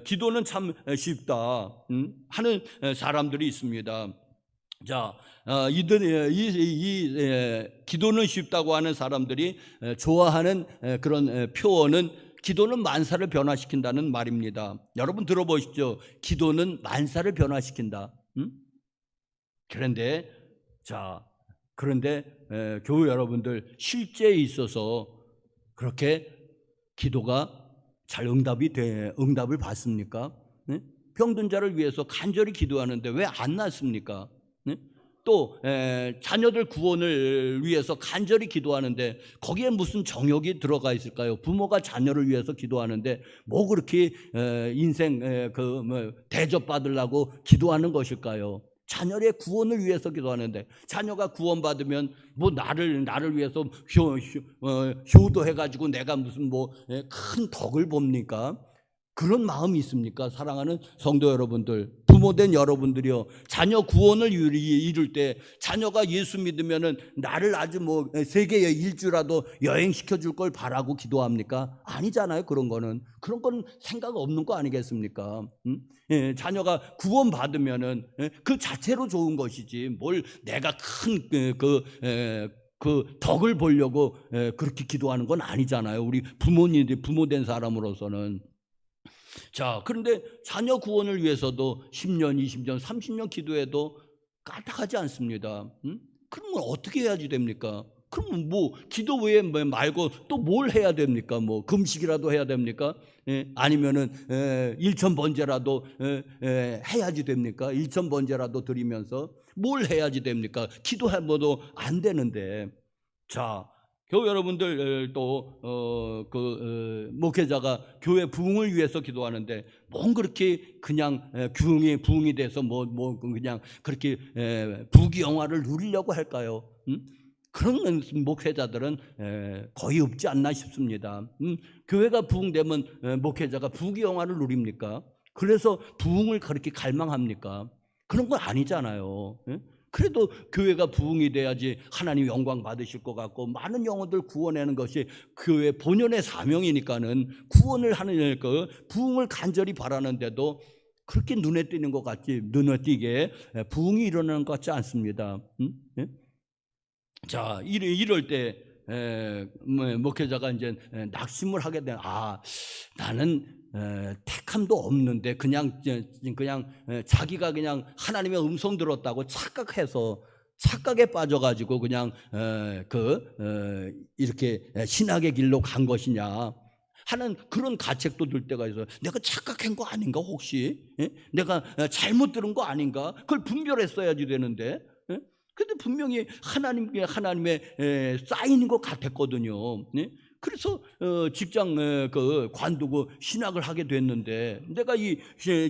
기도는 참 쉽다 하는 사람들이 있습니다. 자, 기도는 쉽다고 하는 사람들이 좋아하는 그런 표현은 기도는 만사를 변화시킨다는 말입니다. 여러분 들어보시죠. 기도는 만사를 변화시킨다. 그런데 교회 여러분들, 실제에 있어서 그렇게 기도가 잘 응답을 받습니까? 네? 병든 자를 위해서 간절히 기도하는데 왜 안 낫습니까? 네? 또 자녀들 구원을 위해서 간절히 기도하는데 거기에 무슨 정욕이 들어가 있을까요? 부모가 자녀를 위해서 기도하는데 그렇게 인생 대접받으려고 기도하는 것일까요? 자녀의 구원을 위해서 기도하는데, 자녀가 구원받으면 나를 위해서 효도해가지고 내가 무슨 큰 덕을 봅니까? 그런 마음이 있습니까? 사랑하는 성도 여러분들, 부모된 여러분들이요, 자녀 구원을 이룰 때 자녀가 예수 믿으면은 나를 아주 세계에 일주라도 여행시켜 줄 걸 바라고 기도합니까? 아니잖아요. 그런 건 생각 없는 거 아니겠습니까? 자녀가 구원 받으면은 그 자체로 좋은 것이지, 뭘 내가 큰 그 덕을 보려고 그렇게 기도하는 건 아니잖아요. 우리 부모된 사람으로서는. 자, 그런데 자녀 구원을 위해서도 10년, 20년, 30년 기도해도 까딱하지 않습니다. 그러면 어떻게 해야지 됩니까? 그러면 기도 외에 말고 또 뭘 해야 됩니까? 금식이라도 해야 됩니까? 아니면은 일천번제라도 해야지 됩니까? 일천번제라도 드리면서 뭘 해야지 됩니까? 기도해봐도 안 되는데. 자, 교회 여러분들 목회자가 교회 부흥을 위해서 기도하는데 그렇게 그냥 부흥이 돼서 그냥 그렇게 부귀영화를 누리려고 할까요? 그런 목회자들은 거의 없지 않나 싶습니다. 교회가 부흥되면 목회자가 부귀영화를 누립니까? 그래서 부흥을 그렇게 갈망합니까? 그런 건 아니잖아요. 그래도 교회가 부흥이 돼야지 하나님 영광 받으실 것 같고, 많은 영혼들 구원하는 것이 교회 본연의 사명이니까는 구원을 하는 그 부흥을 간절히 바라는데도 그렇게 눈에 띄는 것 같지, 눈에 띄게 부흥이 일어나는 것 같지 않습니다. 자, 이럴 때 목회자가 이제 낙심을 하게 되는, 나는 택함도 없는데 그냥 자기가 그냥 하나님의 음성 들었다고 착각해서 착각에 빠져가지고 그냥 이렇게 신학의 길로 간 것이냐 하는 그런 가책도 들 때가 있어요. 내가 착각한 거 아닌가 혹시? 내가 잘못 들은 거 아닌가? 그걸 분별했어야지 되는데. 근데 분명히 하나님의 사인인 것 같았거든요. 그래서 직장 관두고 신학을 하게 됐는데, 내가 이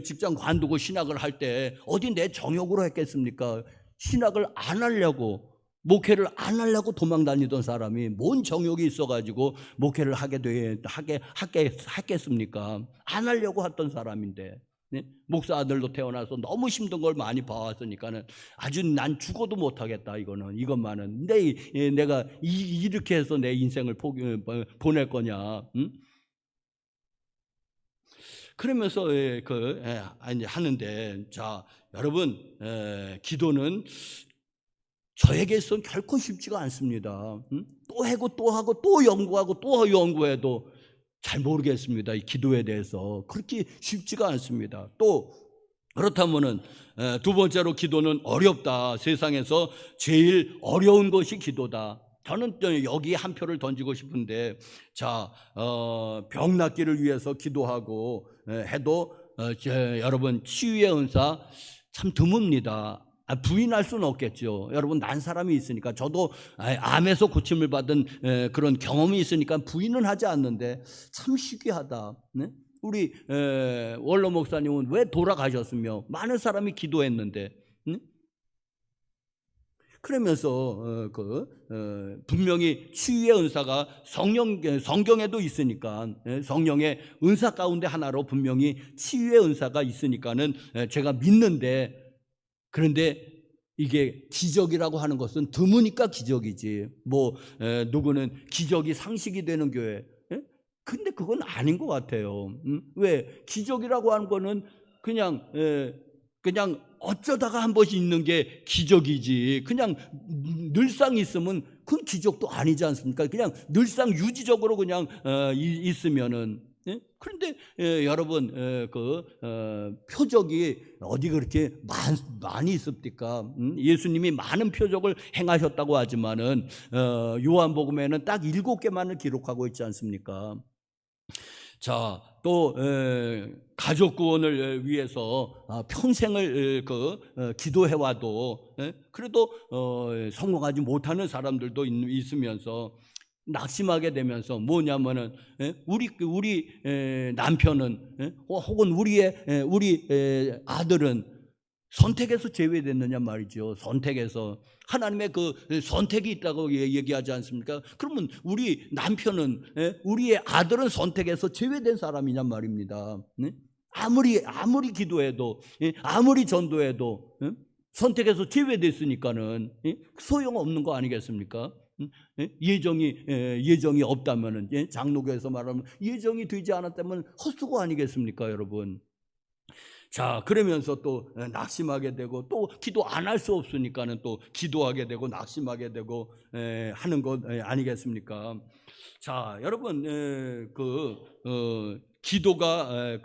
직장 관두고 신학을 할 때 어디 내 정욕으로 했겠습니까? 신학을 안 하려고, 목회를 안 하려고 도망 다니던 사람이 뭔 정욕이 있어가지고 목회를 하겠습니까? 안 하려고 했던 사람인데, 목사 아들로 태어나서 너무 힘든 걸 많이 봐왔으니까는 아주 난 죽어도 못하겠다, 이것만은 내가 이렇게 해서 내 인생을 보낼 거냐? 그러면서 하는데, 자 여러분, 기도는 저에게 있어서는 결코 쉽지가 않습니다. 또 하고 또 하고 또 연구하고 또 연구해도 잘 모르겠습니다. 이 기도에 대해서 그렇게 쉽지가 않습니다. 또 그렇다면은 두 번째로, 기도는 어렵다. 세상에서 제일 어려운 것이 기도다. 저는 여기에 한 표를 던지고 싶은데, 자 병 낫기를 위해서 기도하고 해도 여러분, 치유의 은사 참 드뭅니다. 부인할 수는 없겠죠. 여러분, 난 사람이 있으니까, 저도 암에서 고침을 받은 그런 경험이 있으니까 부인은 하지 않는데 참 희귀하다. 우리 원로 목사님은 왜 돌아가셨으며 많은 사람이 기도했는데, 그러면서 분명히 치유의 은사가 성경에도 있으니까, 성령의 은사 가운데 하나로 분명히 치유의 은사가 있으니까는 제가 믿는데, 그런데 이게 기적이라고 하는 것은 드무니까 기적이지, 누구는 기적이 상식이 되는 교회, 근데 그건 아닌 것 같아요. 왜? 기적이라고 하는 거는 그냥 어쩌다가 한 번씩 있는 게 기적이지, 그냥 늘상 있으면 그건 기적도 아니지 않습니까? 그냥 늘상 유지적으로 그냥 있으면은. 그런데 여러분, 표적이 어디 그렇게 많이 있습니까? 예수님이 많은 표적을 행하셨다고 하지만은 요한복음에는 딱 7개만을 기록하고 있지 않습니까? 자, 또 가족 구원을 위해서 평생을 기도해와도 그래도 성공하지 못하는 사람들도 있으면서 낙심하게 되면서, 뭐냐면은 우리 남편은 혹은 우리 아들은 선택에서 제외됐느냐 말이죠. 선택에서 하나님의 그 선택이 있다고 얘기하지 않습니까? 그러면 우리 남편은, 우리의 아들은 선택에서 제외된 사람이냐 말입니다. 아무리 기도해도, 아무리 전도해도 선택에서 제외됐으니까는 소용없는 거 아니겠습니까? 예정이 없다면은, 장로교에서 말하면 예정이 되지 않았다면 헛수고 아니겠습니까, 여러분? 자, 그러면서 또 낙심하게 되고, 또 기도 안 할 수 없으니까는 또 기도하게 되고 낙심하게 되고 하는 것 아니겠습니까? 자, 여러분, 기도가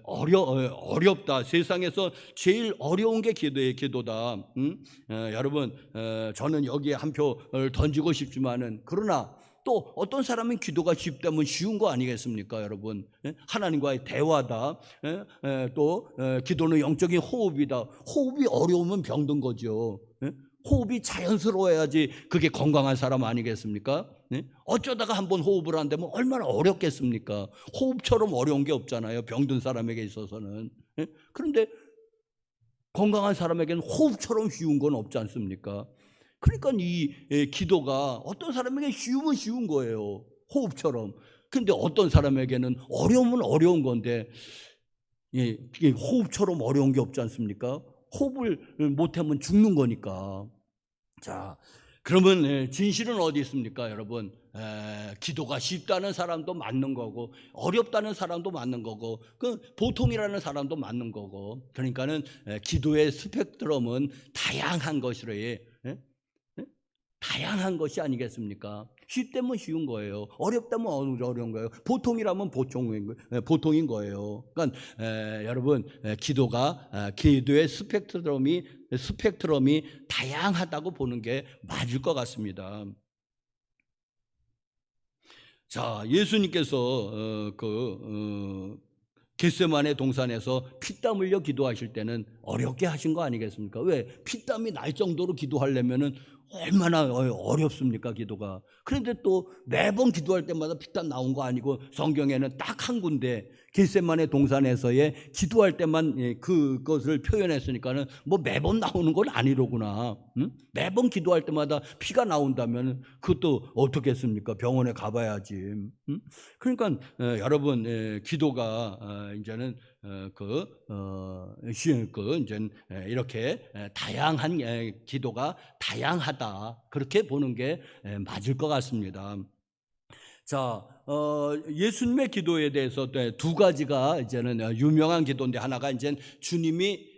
어렵다. 세상에서 제일 어려운 게 기도다. 여러분, 저는 여기에 한 표를 던지고 싶지만은, 그러나 또 어떤 사람은 기도가 쉽다면 쉬운 거 아니겠습니까, 여러분? 하나님과의 대화다. 또 기도는 영적인 호흡이다. 호흡이 어려우면 병든 거죠. 호흡이 자연스러워야지 그게 건강한 사람 아니겠습니까? 어쩌다가 한번 호흡을 안 되면 얼마나 어렵겠습니까? 호흡처럼 어려운 게 없잖아요, 병든 사람에게 있어서는. 그런데 건강한 사람에게는 호흡처럼 쉬운 건 없지 않습니까? 그러니까 이 기도가 어떤 사람에게 쉬우면 쉬운 거예요, 호흡처럼. 그런데 어떤 사람에게는 어려우면 어려운 건데, 호흡처럼 어려운 게 없지 않습니까? 호흡을 못하면 죽는 거니까. 자, 그러면 진실은 어디 있습니까, 여러분? 기도가 쉽다는 사람도 맞는 거고, 어렵다는 사람도 맞는 거고, 그 보통이라는 사람도 맞는 거고. 그러니까는 기도의 스펙트럼은 다양한 것이래. 다양한 것이 아니겠습니까? 쉽다면 쉬운 거예요. 어렵다면 어려운 거예요. 보통이라면 보통인 거예요. 그러니까 여러분, 기도의 스펙트럼이 다양하다고 보는 게 맞을 것 같습니다. 자, 예수님께서 겟세마네 동산에서 피땀 흘려 기도하실 때는 어렵게 하신 거 아니겠습니까? 왜? 피땀이 날 정도로 기도하려면은 얼마나 어렵습니까, 기도가. 그런데 또 매번 기도할 때마다 피땀 나온 거 아니고, 성경에는 딱 한 군데 겟세마네 동산에서의 기도할 때만 그것을 표현했으니까는 뭐 매번 나오는 건 아니로구나. 응? 매번 기도할 때마다 피가 나온다면 그것도 어떻겠습니까? 병원에 가봐야지. 응? 그러니까 여러분, 기도가 이제는 이제 이렇게 다양한 기도가 다양하다, 그렇게 보는 게 맞을 것 같습니다. 자, 예수님의 기도에 대해서 두 가지가 이제는 유명한 기도인데, 하나가 이제 주님이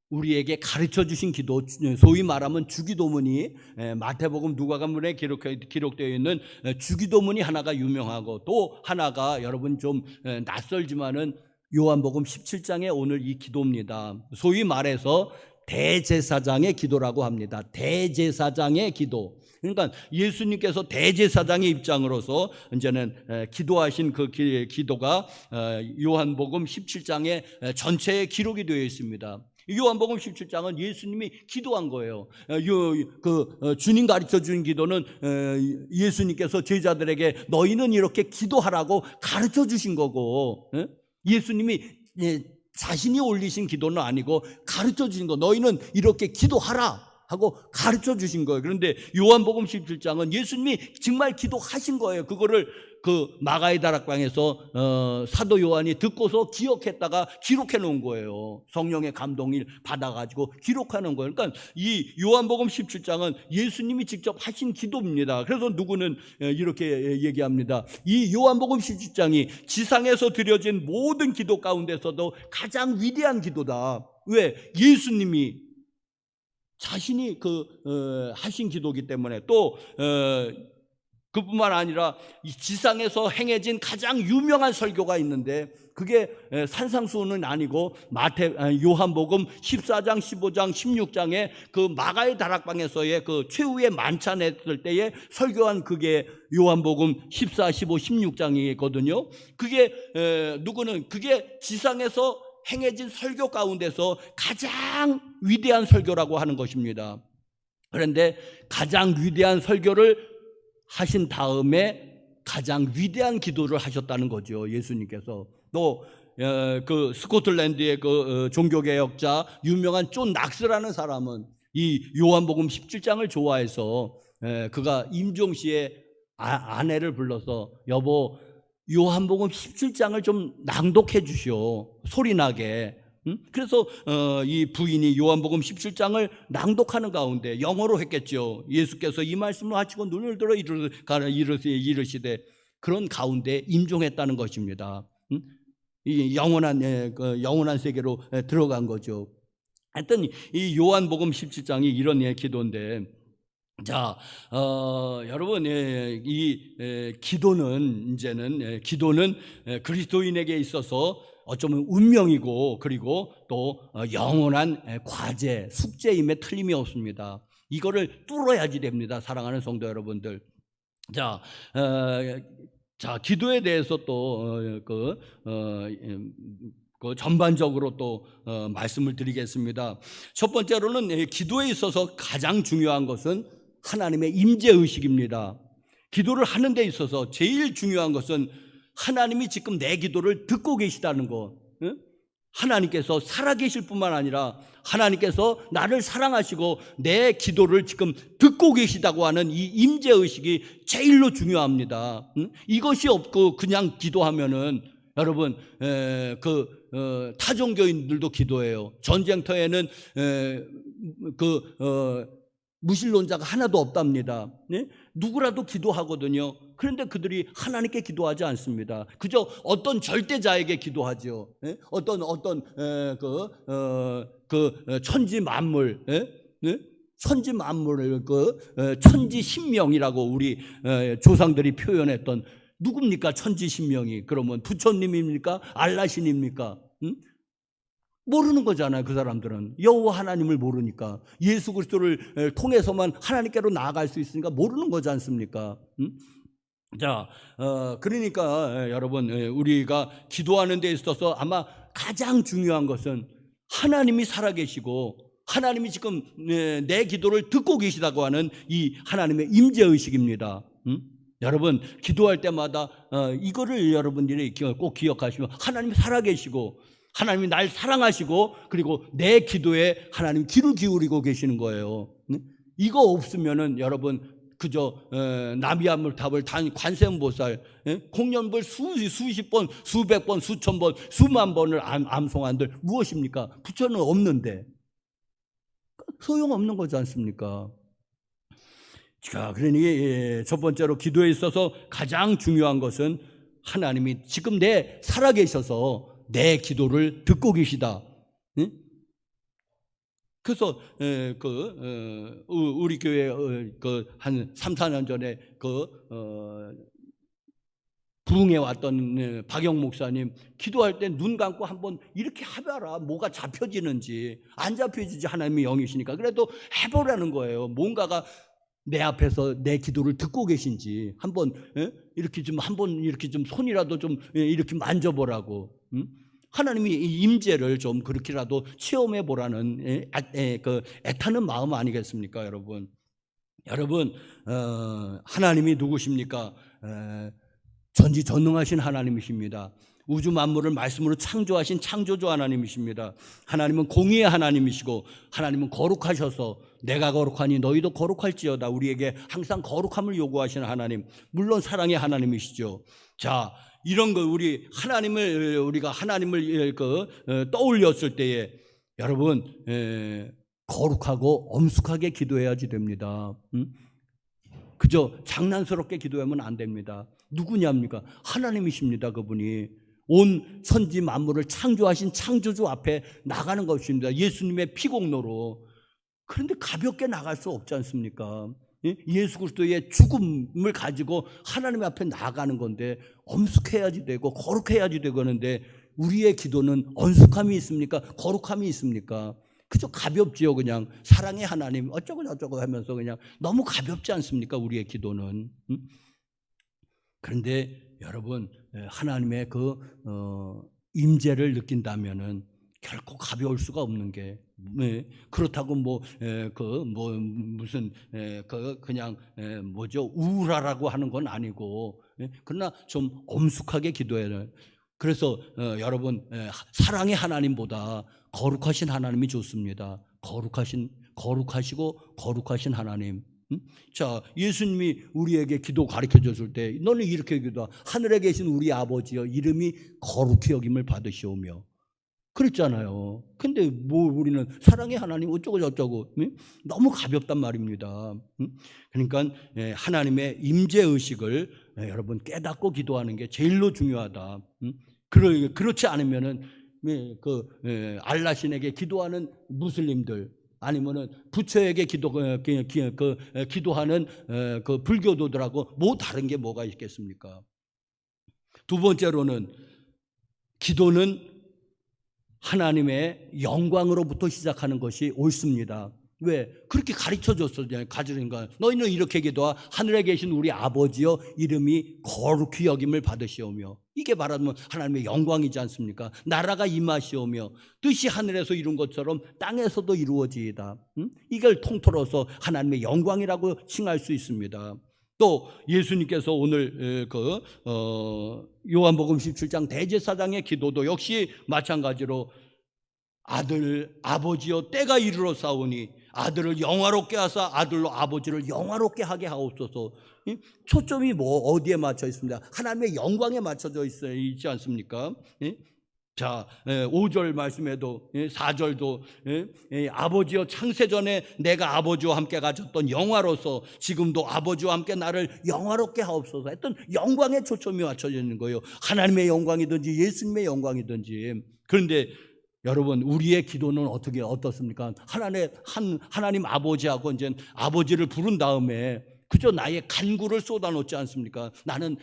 우리에게 가르쳐 주신 기도, 소위 말하면 주기도문이, 마태복음, 누가복음에 기록되어 있는 주기도문이 하나가 유명하고, 또 하나가 여러분 좀 낯설지만은 요한복음 17장에 오늘 이 기도입니다. 소위 말해서 대제사장의 기도라고 합니다. 대제사장의 기도. 그러니까 예수님께서 대제사장의 입장으로서 이제는 기도하신 그 기도가 요한복음 17장에 전체에 기록이 되어 있습니다. 요한복음 17장은 예수님이 기도한 거예요. 주님 가르쳐 준 기도는 예수님께서 제자들에게 너희는 이렇게 기도하라고 가르쳐 주신 거고, 예수님이 자신이 올리신 기도는 아니고 가르쳐 주신 거, 너희는 이렇게 기도하라 하고 가르쳐 주신 거예요. 그런데 요한복음 17장은 예수님이 정말 기도하신 거예요. 그거를 그 마가의 다락방에서 사도 요한이 듣고서 기억했다가 기록해 놓은 거예요. 성령의 감동을 받아가지고 기록하는 거예요. 그러니까 이 요한복음 17장은 예수님이 직접 하신 기도입니다. 그래서 누구는 이렇게 얘기합니다. 이 요한복음 17장이 지상에서 드려진 모든 기도 가운데서도 가장 위대한 기도다. 왜? 예수님이 자신이 하신 기도이기 때문에. 또 그뿐만 아니라 이 지상에서 행해진 가장 유명한 설교가 있는데, 그게 산상수훈은 아니고 요한복음 14장, 15장, 16장에 그 마가의 다락방에서의 그 최후의 만찬했을 때에 설교한, 그게 요한복음 14, 15, 16장이거든요. 그게 그게 지상에서 행해진 설교 가운데서 가장 위대한 설교라고 하는 것입니다. 그런데 가장 위대한 설교를 하신 다음에 가장 위대한 기도를 하셨다는 거죠, 예수님께서. 또 그 스코틀랜드의 그 종교개혁자 유명한 존 낙스라는 사람은 이 요한복음 17장을 좋아해서 그가 임종시의 아내를 불러서, 여보, 요한복음 17장을 좀 낭독해 주시오, 소리나게. 그래서 이 부인이 요한복음 17장을 낭독하는 가운데, 영어로 했겠죠. 예수께서 이 말씀을 하시고 눈을 들어 이르시되, 그런 가운데 임종했다는 것입니다. 이 영원한 세계로 들어간 거죠. 하여튼 이 요한복음 17장이 이런 기도인데, 자, 여러분, 기도는 그리스도인에게 있어서 어쩌면 운명이고, 그리고 또 영원한 과제, 숙제임에 틀림이 없습니다. 이거를 뚫어야지 됩니다, 사랑하는 성도 여러분들. 자, 기도에 대해서 또 전반적으로 또 말씀을 드리겠습니다. 첫 번째로는 기도에 있어서 가장 중요한 것은 하나님의 임재의식입니다. 기도를 하는 데 있어서 제일 중요한 것은 하나님이 지금 내 기도를 듣고 계시다는 것. 하나님께서 살아계실 뿐만 아니라 하나님께서 나를 사랑하시고 내 기도를 지금 듣고 계시다고 하는 이 임재의식이 제일로 중요합니다. 이것이 없고 그냥 기도하면은 여러분 타종교인들도 기도해요. 전쟁터에는 무신론자가 하나도 없답니다. 네? 누구라도 기도하거든요. 그런데 그들이 하나님께 기도하지 않습니다. 그저 어떤 절대자에게 기도하죠. 네? 어떤 천지 만물, 네? 천지 만물을 천지 신명이라고 우리 조상들이 표현했던 누굽니까? 천지 신명이. 그러면 부처님입니까? 알라신입니까? 응? 모르는 거잖아요. 그 사람들은 여호와 하나님을 모르니까, 예수 그리스도를 통해서만 하나님께로 나아갈 수 있으니까 모르는 거지 않습니까? 응? 자, 그러니까 여러분, 우리가 기도하는 데 있어서 아마 가장 중요한 것은 하나님이 살아계시고 하나님이 지금 내 기도를 듣고 계시다고 하는 이 하나님의 임재의식입니다. 응? 여러분, 기도할 때마다 이거를 여러분들이 꼭 기억하시면, 하나님이 살아계시고 하나님이 날 사랑하시고 그리고 내 기도에 하나님 귀를 기울이고 계시는 거예요. 이거 없으면은 여러분 그저 나비한물탑을 단 관세음보살 공연불 수십 번, 수백 번, 수천 번, 수만 번을 암송한들 무엇입니까? 부처는 없는데 소용없는 거지 않습니까? 자, 그러니 첫 번째로 기도에 있어서 가장 중요한 것은 하나님이 지금 내 살아계셔서 내 기도를 듣고 계시다. 그래서 우리 교회 한 3, 4년 전에 부흥해 왔던 박영 목사님 기도할 때 눈 감고 한번 이렇게 해봐라. 뭐가 잡혀지는지. 안 잡혀지지, 하나님의 영이시니까. 그래도 해보라는 거예요. 뭔가가 내 앞에서 내 기도를 듣고 계신지 한번 이렇게 좀 손이라도 좀 이렇게 만져보라고. 하나님이 이 임재를 좀 그렇게라도 체험해 보라는 애타는 마음 아니겠습니까, 여러분? 여러분, 하나님이 누구십니까? 전지전능하신 하나님이십니다. 우주 만물을 말씀으로 창조하신 창조주 하나님이십니다. 하나님은 공의의 하나님이시고 하나님은 거룩하셔서 내가 거룩하니 너희도 거룩할지어다. 우리에게 항상 거룩함을 요구하시는 하나님, 물론 사랑의 하나님이시죠. 자, 이런 거 우리가 하나님을 떠올렸을 때에 여러분 거룩하고 엄숙하게 기도해야지 됩니다. 그저 장난스럽게 기도하면 안 됩니다. 누구냐입니까? 하나님이십니다. 그분이 온 천지 만물을 창조하신 창조주 앞에 나가는 것입니다. 예수님의 피공로로. 그런데 가볍게 나갈 수 없지 않습니까? 예수 그리스도의 죽음을 가지고 하나님 앞에 나가는 건데 엄숙해야지 되고 거룩해야지 되고 하는데 우리의 기도는 엄숙함이 있습니까? 거룩함이 있습니까? 그저 가볍지요. 그냥 사랑의 하나님 어쩌고 저쩌고 하면서 그냥 너무 가볍지 않습니까? 우리의 기도는. 그런데 여러분, 하나님의 임재를 느낀다면은 결코 가벼울 수가 없는 게, 그렇다고 우울하라고 하는 건 아니고, 그러나 좀 엄숙하게 기도해야 돼요. 그래서 여러분, 사랑의 하나님보다 거룩하신 하나님이 좋습니다. 거룩하시고 거룩하신 하나님. 자, 예수님이 우리에게 기도 가르쳐 줬을 때 너는 이렇게 기도하. 하늘에 계신 우리 아버지여, 이름이 거룩히 여김을 받으시오며. 그랬잖아요. 근데 우리는 사랑의 하나님 어쩌고 저쩌고 너무 가볍단 말입니다. 그러니까 하나님의 임재의식을 여러분 깨닫고 기도하는 게 제일로 중요하다. 그렇지 않으면은 알라신에게 기도하는 무슬림들, 아니면은 부처에게 기도하는 그 불교도들하고 다른 게 뭐가 있겠습니까? 두 번째로는 기도는 하나님의 영광으로부터 시작하는 것이 옳습니다. 왜? 그렇게 가르쳐줬어요. 가르치니까 너희는 이렇게 기도하. 하늘에 계신 우리 아버지여, 이름이 거룩히 여김을 받으시오며. 이게 말하면 하나님의 영광이지 않습니까? 나라가 임하시오며 뜻이 하늘에서 이룬 것처럼 땅에서도 이루어지이다. 이걸 통틀어서 하나님의 영광이라고 칭할 수 있습니다. 또 예수님께서 오늘 요한복음 17장 대제사장의 기도도 역시 마찬가지로 아버지여 때가 이르러 싸우니 아들을 영화롭게 하사 아들로 아버지를 영화롭게 하게 하옵소서. 초점이 어디에 맞춰 있습니다? 하나님의 영광에 맞춰져 있지 않습니까? 자, 5절 말씀에도 4절도 아버지여 창세전에 내가 아버지와 함께 가졌던 영화로서 지금도 아버지와 함께 나를 영화롭게 하옵소서 했던 영광에 초점이 맞춰져 있는 거예요. 하나님의 영광이든지 예수님의 영광이든지. 그런데 여러분, 우리의 기도는 어떻습니까? 하나님 아버지하고 이제 아버지를 부른 다음에 그저 나의 간구를 쏟아놓지 않습니까? 나는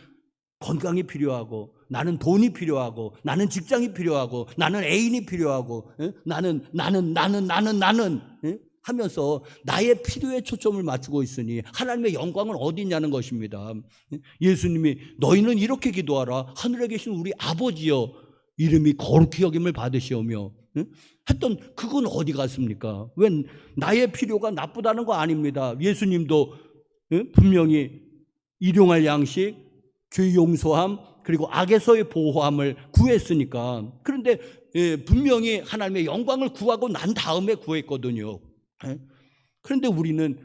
건강이 필요하고, 나는 돈이 필요하고, 나는 직장이 필요하고, 나는 애인이 필요하고, 나는 하면서 나의 필요에 초점을 맞추고 있으니 하나님의 영광은 어디 있냐는 것입니다. 예수님이 너희는 이렇게 기도하라. 하늘에 계신 우리 아버지여 이름이 거룩히 여김을 받으시오며 했던 그건 어디 갔습니까? 왜 나의 필요가 나쁘다는 거 아닙니다. 예수님도 분명히 일용할 양식, 죄 용서함, 그리고 악에서의 보호함을 구했으니까. 그런데 분명히 하나님의 영광을 구하고 난 다음에 구했거든요. 그런데 우리는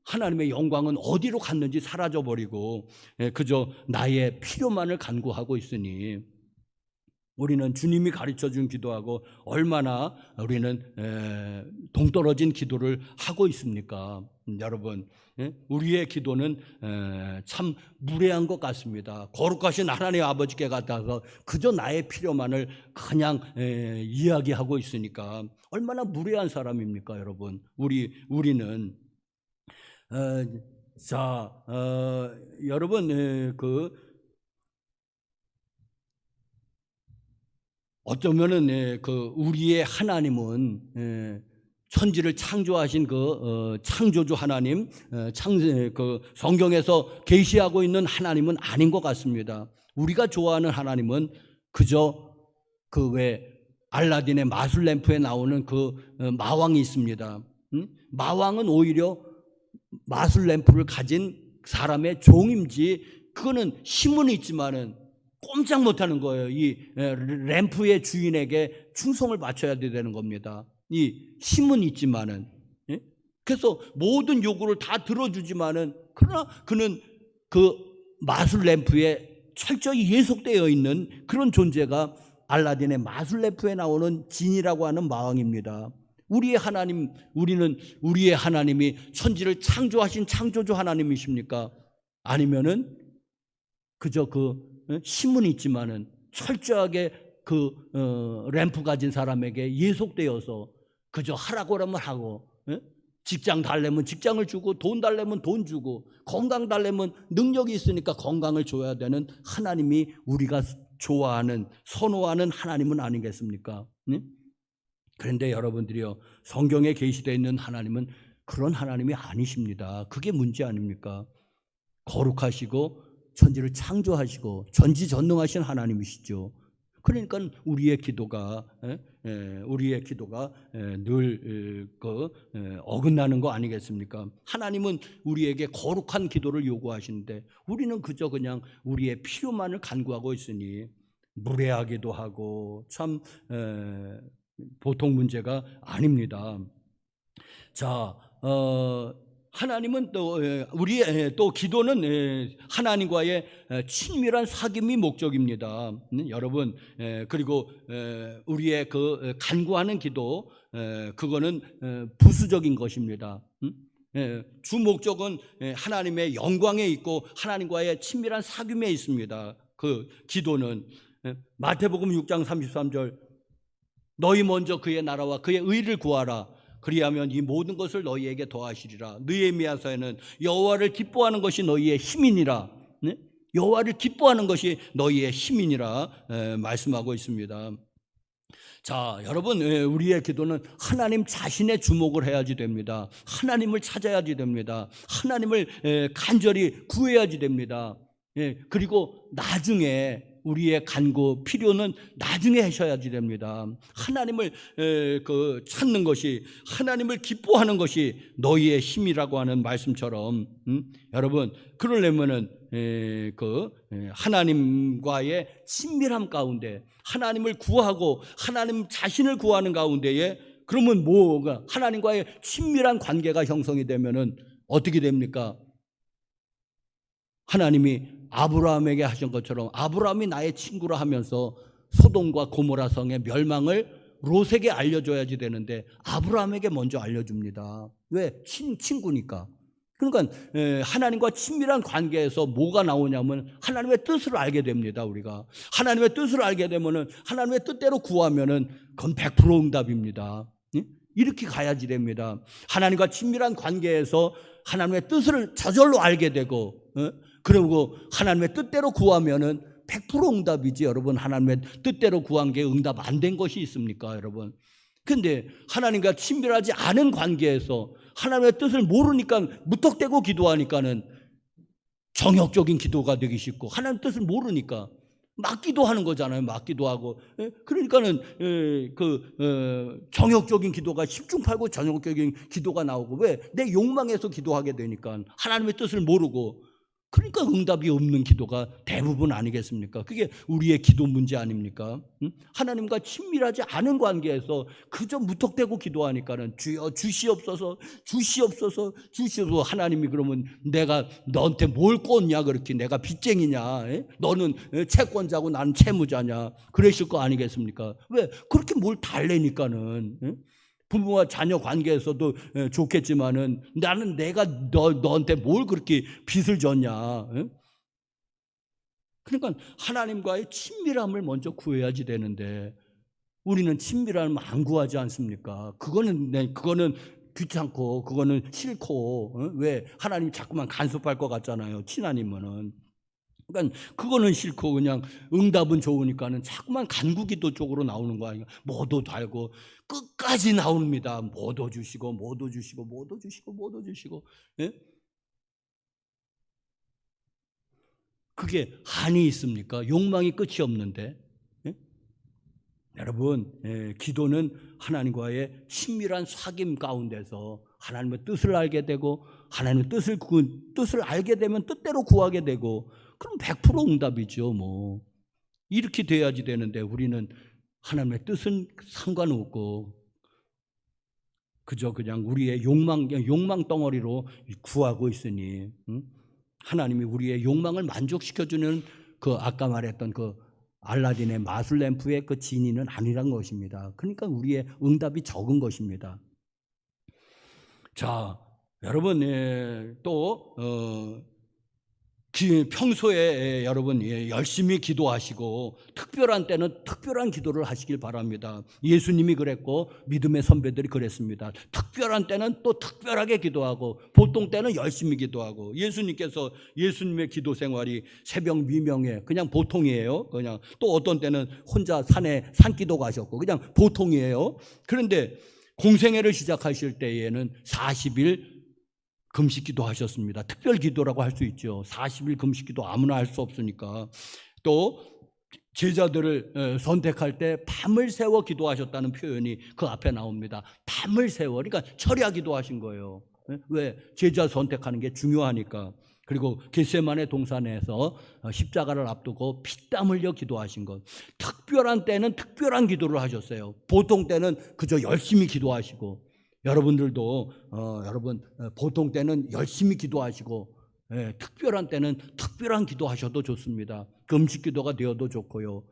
하나님의 영광은 어디로 갔는지 사라져버리고 그저 나의 필요만을 간구하고 있으니 우리는 주님이 가르쳐준 기도하고 얼마나 우리는 동떨어진 기도를 하고 있습니까? 여러분, 우리의 기도는 참 무례한 것 같습니다. 거룩하신 하나님 아버지께 같아서 그저 나의 필요만을 그냥 이야기하고 있으니까 얼마나 무례한 사람입니까, 여러분? 우리는 여러분 어쩌면은 우리의 하나님은 천지를 창조하신 창조주 하나님, 성경에서 계시하고 있는 하나님은 아닌 것 같습니다. 우리가 좋아하는 하나님은 그저 알라딘의 마술 램프에 나오는 마왕이 있습니다. 마왕은 오히려 마술 램프를 가진 사람의 종임지, 그거는 힘은 있지만은 꼼짝 못하는 거예요. 이 램프의 주인에게 충성을 바쳐야 되는 겁니다. 이 힘은 있지만은, 그래서 모든 요구를 다 들어주지만은, 그러나 그는 그 마술 램프에 철저히 예속되어 있는 그런 존재가 알라딘의 마술 램프에 나오는 진이라고 하는 마왕입니다. 우리의 하나님이 천지를 창조하신 창조주 하나님이십니까? 아니면은 그저 힘은 있지만은 철저하게 램프 가진 사람에게 예속되어서 그저 하라고 하면 하고, 직장 달래면 직장을 주고, 돈 달래면 돈 주고, 건강 달래면 능력이 있으니까 건강을 줘야 되는 하나님이 우리가 좋아하는, 선호하는 하나님은 아니겠습니까? 그런데 여러분들이요, 성경에 계시되어 있는 하나님은 그런 하나님이 아니십니다. 그게 문제 아닙니까? 거룩하시고 천지를 창조하시고 전지전능하신 하나님이시죠. 그러니까 우리의 기도가 늘 어긋나는 거 아니겠습니까? 하나님은 우리에게 거룩한 기도를 요구하시는데 우리는 그저 그냥 우리의 필요만을 간구하고 있으니 무례하기도 하고 참 보통 문제가 아닙니다. 자, 하나님은 우리의 기도는 하나님과의 친밀한 사귐이 목적입니다. 여러분, 그리고 우리의 간구하는 기도, 그거는 부수적인 것입니다. 주 목적은 하나님의 영광에 있고 하나님과의 친밀한 사귐에 있습니다. 그 기도는 마태복음 6장 33절, 너희 먼저 그의 나라와 그의 의를 구하라. 그리하면 이 모든 것을 너희에게 더하시리라. 느헤미야서에는 여호와를 기뻐하는 것이 너희의 힘이니라. 여호와를 기뻐하는 것이 너희의 힘이니라 말씀하고 있습니다. 자, 여러분, 우리의 기도는 하나님 자신의 주목을 해야지 됩니다. 하나님을 찾아야지 됩니다. 하나님을 간절히 구해야지 됩니다. 그리고 나중에 우리의 간구, 필요는 나중에 하셔야지 됩니다. 하나님을 찾는 것이, 하나님을 기뻐하는 것이 너희의 힘이라고 하는 말씀처럼, 여러분, 그러려면은 하나님과의 친밀함 가운데, 하나님을 구하고 하나님 자신을 구하는 가운데에 그러면 뭐가 하나님과의 친밀한 관계가 형성이 되면은 어떻게 됩니까? 하나님이 아브라함에게 하신 것처럼 아브라함이 나의 친구라 하면서 소돔과 고모라 성의 멸망을 롯에게 알려줘야지 되는데 아브라함에게 먼저 알려줍니다. 왜? 친구니까. 그러니까 하나님과 친밀한 관계에서 뭐가 나오냐면 하나님의 뜻을 알게 됩니다. 우리가 하나님의 뜻을 알게 되면은 하나님의 뜻대로 구하면은 그건 100% 응답입니다. 이렇게 가야지 됩니다. 하나님과 친밀한 관계에서 하나님의 뜻을 저절로 알게 되고, 그리고 하나님의 뜻대로 구하면은 100% 응답이지. 여러분, 하나님의 뜻대로 구한 게 응답 안 된 것이 있습니까, 여러분? 근데 하나님과 친밀하지 않은 관계에서 하나님의 뜻을 모르니까 무턱대고 기도하니까는 정욕적인 기도가 되기 쉽고, 하나님의 뜻을 모르니까 막 기도하는 거잖아요. 막 기도하고. 그러니까는 정욕적인 기도가 10중 8구 정욕적인 기도가 나오고, 왜? 내 욕망에서 기도하게 되니까 하나님의 뜻을 모르고, 그러니까 응답이 없는 기도가 대부분 아니겠습니까? 그게 우리의 기도 문제 아닙니까? 하나님과 친밀하지 않은 관계에서 그저 무턱대고 기도하니까는 주여 주시옵소서, 주시옵소서, 주시옵소서. 하나님이 그러면 내가 너한테 뭘 꽂냐, 그렇게 내가 빚쟁이냐, 너는 채권자고 나는 채무자냐, 그러실 거 아니겠습니까? 왜? 그렇게 뭘 달래니까는. 부모와 자녀 관계에서도 좋겠지만은 나는 내가 너한테 뭘 그렇게 빚을 졌냐. 그러니까 하나님과의 친밀함을 먼저 구해야지 되는데 우리는 친밀함을 안 구하지 않습니까? 그거는 귀찮고 그거는 싫고, 왜? 하나님이 자꾸만 간섭할 것 같잖아요. 친하니면은. 그러니까 그거는 싫고 그냥 응답은 좋으니까는 자꾸만 간구기도 쪽으로 나오는 거 아니에요. 뭐도 달고 끝까지 나옵니다. 뭐도 주시고 뭐도 주시고 뭐도 주시고 뭐도 주시고. 예? 그게 한이 있습니까? 욕망이 끝이 없는데. 예? 여러분, 기도는 하나님과의 친밀한 사귐 가운데서 하나님의 뜻을 알게 되고, 하나님의 뜻을 알게 되면 뜻대로 구하게 되고, 그럼 100% 응답이죠. 뭐 이렇게 돼야지 되는데 우리는 하나님의 뜻은 상관없고 그저 그냥 우리의 욕망 덩어리로 구하고 있으니, 하나님이 우리의 욕망을 만족시켜주는 그 아까 말했던 그 알라딘의 마술램프의 그 진이는 아니란 것입니다. 그러니까 우리의 응답이 적은 것입니다. 자, 여러분, 또 평소에 여러분 열심히 기도하시고 특별한 때는 특별한 기도를 하시길 바랍니다. 예수님이 그랬고 믿음의 선배들이 그랬습니다. 특별한 때는 또 특별하게 기도하고 보통 때는 열심히 기도하고, 예수님께서 예수님의 기도 생활이 새벽 미명에 그냥 보통이에요. 그냥 또 어떤 때는 혼자 산에 산기도 가셨고 그냥 보통이에요. 그런데 공생애를 시작하실 때에는 40일 금식기도 하셨습니다. 특별 기도라고 할 수 있죠. 40일 금식기도 아무나 할 수 없으니까. 또 제자들을 선택할 때 밤을 새워 기도하셨다는 표현이 그 앞에 나옵니다. 밤을 새워, 그러니까 철야 기도하신 거예요. 왜? 제자 선택하는 게 중요하니까. 그리고 겟세마네 동산에서 십자가를 앞두고 피땀 흘려 기도하신 것. 특별한 때는 특별한 기도를 하셨어요. 보통 때는 그저 열심히 기도하시고, 여러분들도 여러분 보통 때는 열심히 기도하시고, 특별한 때는 특별한 기도하셔도 좋습니다. 금식 기도가 되어도 좋고요,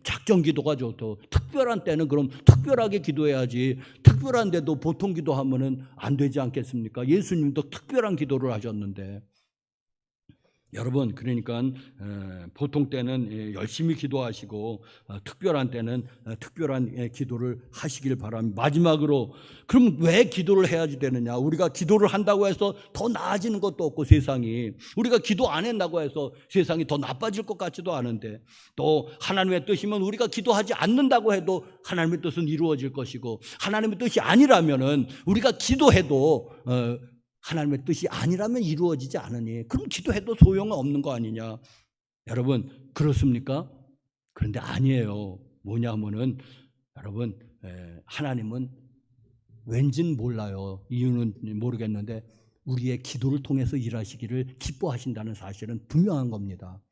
작정 기도가 좋고, 특별한 때는 그럼 특별하게 기도해야지 특별한데도 보통 기도하면은 안 되지 않겠습니까? 예수님도 특별한 기도를 하셨는데. 여러분, 그러니까 보통 때는 열심히 기도하시고 특별한 때는 특별한 기도를 하시길 바랍니다. 마지막으로, 그럼 왜 기도를 해야지 되느냐? 우리가 기도를 한다고 해서 더 나아지는 것도 없고, 세상이 우리가 기도 안 한다고 해서 세상이 더 나빠질 것 같지도 않은데, 또 하나님의 뜻이면 우리가 기도하지 않는다고 해도 하나님의 뜻은 이루어질 것이고, 하나님의 뜻이 아니라면은 우리가 기도해도 하나님의 뜻이 아니라면 이루어지지 않으니 그럼 기도해도 소용은 없는 거 아니냐? 여러분, 그렇습니까? 그런데 아니에요. 뭐냐면은 여러분, 하나님은 왠진 몰라요. 이유는 모르겠는데 우리의 기도를 통해서 일하시기를 기뻐하신다는 사실은 분명한 겁니다.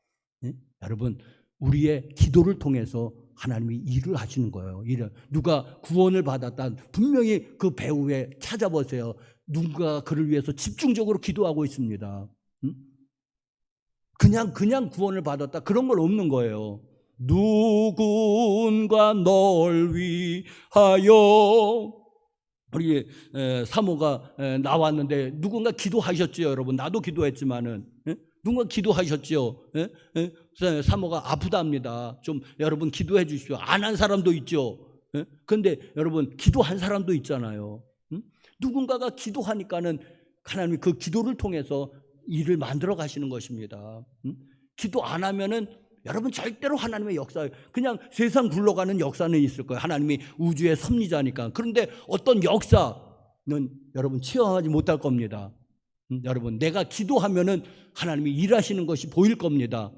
여러분, 우리의 기도를 통해서 하나님이 일을 하시는 거예요. 누가 구원을 받았다. 분명히 그 배후에 찾아보세요. 누군가 그를 위해서 집중적으로 기도하고 있습니다. 그냥 구원을 받았다. 그런 건 없는 거예요. 누군가 널 위하여. 우리 사모가 나왔는데 누군가 기도하셨죠, 여러분. 나도 기도했지만은 누군가 기도하셨죠. 사모가 아프답니다. 좀 여러분 기도해 주십시오. 안 한 사람도 있죠. 그런데 여러분 기도한 사람도 있잖아요. 누군가가 기도하니까는 하나님이 그 기도를 통해서 일을 만들어 가시는 것입니다. 기도 안 하면은 여러분 절대로 하나님의 역사, 그냥 세상 굴러가는 역사는 있을 거예요. 하나님이 우주의 섭리자니까. 그런데 어떤 역사는 여러분 체험하지 못할 겁니다. 여러분 내가 기도하면은 하나님이 일하시는 것이 보일 겁니다.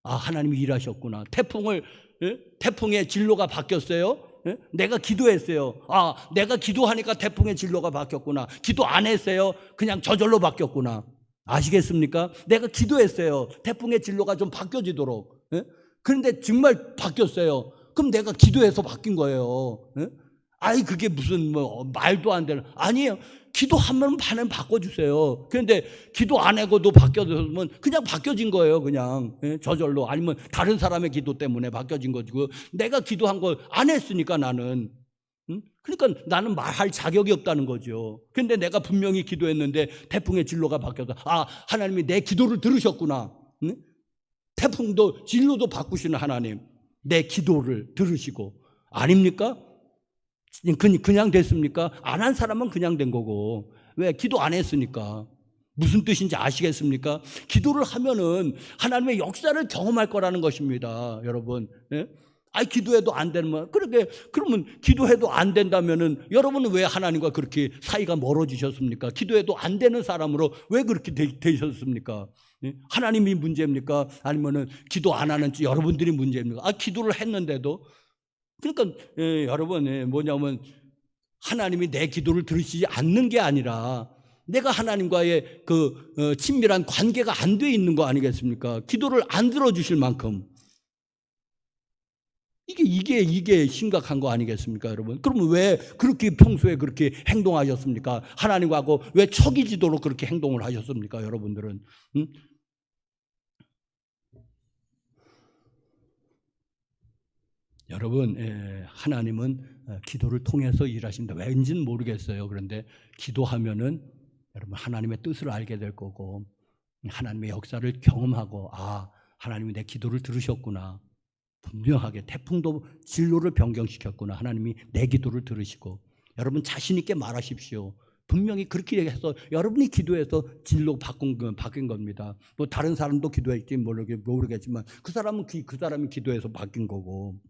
아, 하나님이 일하셨구나. 태풍의 진로가 바뀌었어요. 내가 기도했어요. 아, 내가 기도하니까 태풍의 진로가 바뀌었구나. 기도 안 했어요. 그냥 저절로 바뀌었구나. 아시겠습니까? 내가 기도했어요. 태풍의 진로가 좀 바뀌어지도록. 그런데 정말 바뀌었어요. 그럼 내가 기도해서 바뀐 거예요. 아이, 그게 무슨 말도 안 되는. 아니에요. 기도하면 반은 바꿔주세요. 그런데 기도 안 하고도 바뀌어지면 그냥 바뀌어진 거예요. 그냥 저절로. 아니면 다른 사람의 기도 때문에 바뀌어진 거고, 내가 기도한 거 안 했으니까 나는. 그러니까 나는 말할 자격이 없다는 거죠. 그런데 내가 분명히 기도했는데 태풍의 진로가 바뀌어서, 아, 하나님이 내 기도를 들으셨구나. 태풍도 진로도 바꾸시는 하나님, 내 기도를 들으시고. 아닙니까? 그냥 됐습니까? 안 한 사람은 그냥 된 거고. 왜? 기도 안 했으니까. 무슨 뜻인지 아시겠습니까? 기도를 하면은 하나님의 역사를 경험할 거라는 것입니다, 여러분. 아이, 기도해도 안 되면, 그러면 기도해도 안 된다면은 여러분은 왜 하나님과 그렇게 사이가 멀어지셨습니까? 기도해도 안 되는 사람으로 왜 그렇게 되셨습니까? 하나님이 문제입니까? 아니면은 기도 안 하는 여러분들이 문제입니까? 아, 기도를 했는데도. 그러니까 여러분 뭐냐면 하나님이 내 기도를 들으시지 않는 게 아니라 내가 하나님과의 그 친밀한 관계가 안 돼 있는 거 아니겠습니까? 기도를 안 들어주실 만큼. 이게 심각한 거 아니겠습니까, 여러분? 그러면 왜 그렇게 평소에 그렇게 행동하셨습니까? 하나님하고 왜 척이지도록 그렇게 행동을 하셨습니까, 여러분들은? 여러분, 하나님은 기도를 통해서 일하신다. 왠지는 모르겠어요. 그런데 기도하면은 여러분 하나님의 뜻을 알게 될 거고, 하나님의 역사를 경험하고, 아, 하나님이 내 기도를 들으셨구나. 분명하게 태풍도 진로를 변경시켰구나. 하나님이 내 기도를 들으시고. 여러분 자신 있게 말하십시오. 분명히 그렇게 해서 여러분이 기도해서 진로 바뀐 겁니다. 뭐 다른 사람도 기도했지 모르겠지만 그 사람이 기도해서 바뀐 거고.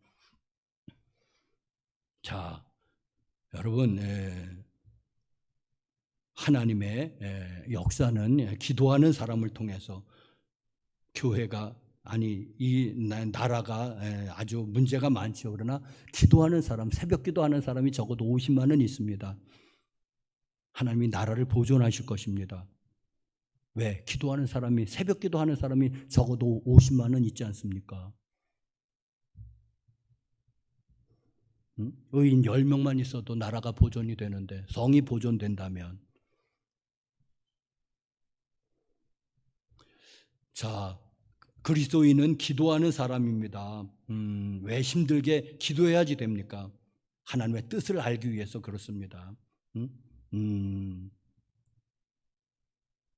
자, 여러분, 하나님의 역사는 기도하는 사람을 통해서, 교회가 이 나라가 아주 문제가 많죠. 그러나 기도하는 사람, 새벽 기도하는 사람이 적어도 50만은 있습니다. 하나님이 나라를 보존하실 것입니다. 왜? 기도하는 사람이, 새벽 기도하는 사람이 적어도 50만은 있지 않습니까? 의인 10명만 있어도 나라가 보존이 되는데, 성이 보존된다면. 자, 그리스도인은 기도하는 사람입니다. 왜 힘들게 기도해야지 됩니까? 하나님의 뜻을 알기 위해서 그렇습니다.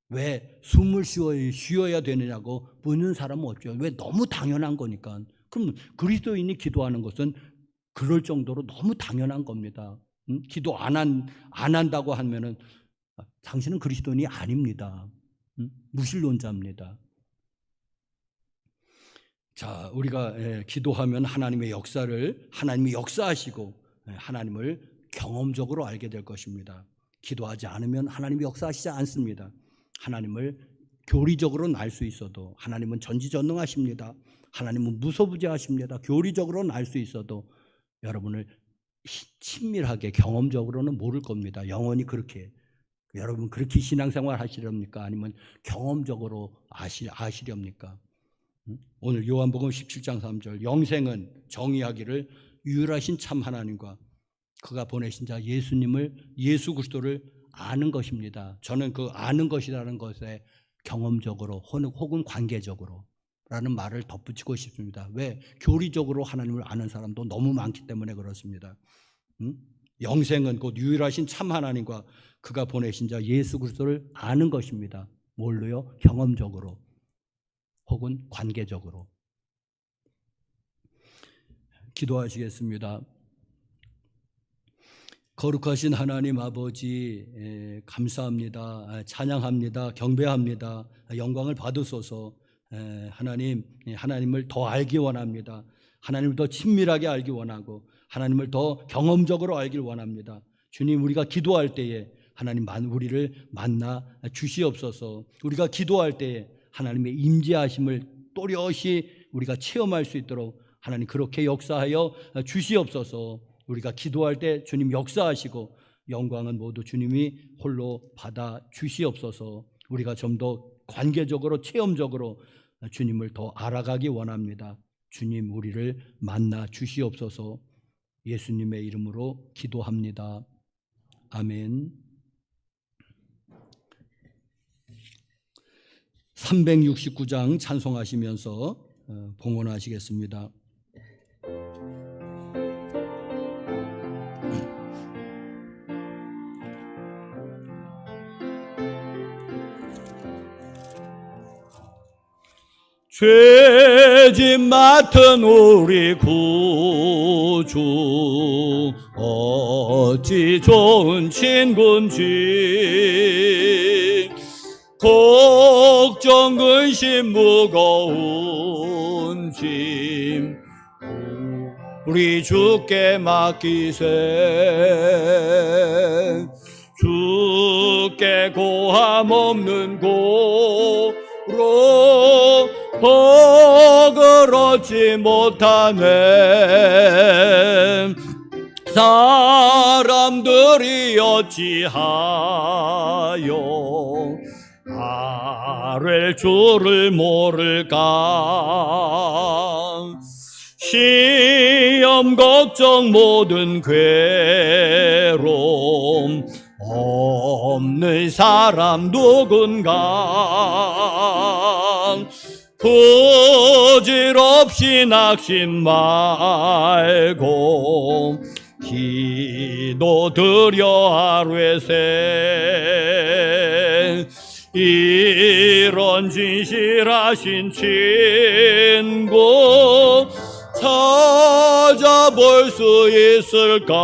왜 숨을 쉬어야 되느냐고 묻는 사람은 없죠. 왜? 너무 당연한 거니까. 그럼 그리스도인이 기도하는 것은 그럴 정도로 너무 당연한 겁니다. 기도 안 한다고 하면은 당신은 그리스도인이 아닙니다. 무신론자입니다. 자, 우리가 기도하면 하나님이 역사하시고 하나님을 경험적으로 알게 될 것입니다. 기도하지 않으면 하나님이 역사하시지 않습니다. 하나님을 교리적으로는 알 수 있어도, 하나님은 전지전능하십니다. 하나님은 무소부재하십니다. 교리적으로는 알 수 있어도 여러분을 친밀하게 경험적으로는 모를 겁니다. 영원히 그렇게. 여러분 그렇게 신앙생활 하시렵니까? 아니면 경험적으로 아시렵니까? 오늘 요한복음 17장 3절 영생은 정의하기를 유일하신 참 하나님과 그가 보내신 자 예수님을 예수 그리스도를 아는 것입니다. 저는 그 아는 것이라는 것에 경험적으로 혹은 관계적으로 라는 말을 덧붙이고 싶습니다. 왜? 교리적으로 하나님을 아는 사람도 너무 많기 때문에 그렇습니다. 영생은 곧 유일하신 참 하나님과 그가 보내신 자 예수 그리스도를 아는 것입니다. 뭘로요? 경험적으로 혹은 관계적으로. 기도하시겠습니다. 거룩하신 하나님 아버지, 감사합니다. 찬양합니다. 경배합니다. 영광을 받으소서. 하나님을 더 알기 원합니다. 하나님을 더 친밀하게 알기 원하고 하나님을 더 경험적으로 알길 원합니다. 주님, 우리가 기도할 때에 하나님 우리를 만나 주시옵소서. 우리가 기도할 때에 하나님의 임재하심을 또렷이 우리가 체험할 수 있도록 하나님 그렇게 역사하여 주시옵소서. 우리가 기도할 때 주님 역사하시고 영광은 모두 주님이 홀로 받아 주시옵소서. 우리가 좀 더 관계적으로 체험적으로 주님을 더 알아가기 원합니다. 주님, 우리를 만나 주시옵소서. 예수님의 이름으로 기도합니다. 아멘. 369장 찬송하시면서 봉헌하시겠습니다. 죄짐 맡은 우리 구주 어찌 좋은 친구인지 걱정 근심 무거운 짐 우리 주께 맡기세. 주께 고함 없는 고로 복을 얻지 못하네. 사람들이 어찌하여 아랠 줄을 모를까. 시험 걱정 모든 괴로움 없는 사람 누군가. 부질없이 낙심 말고 기도드려 하루에 새. 이런 진실하신 친구 찾아볼 수 있을까.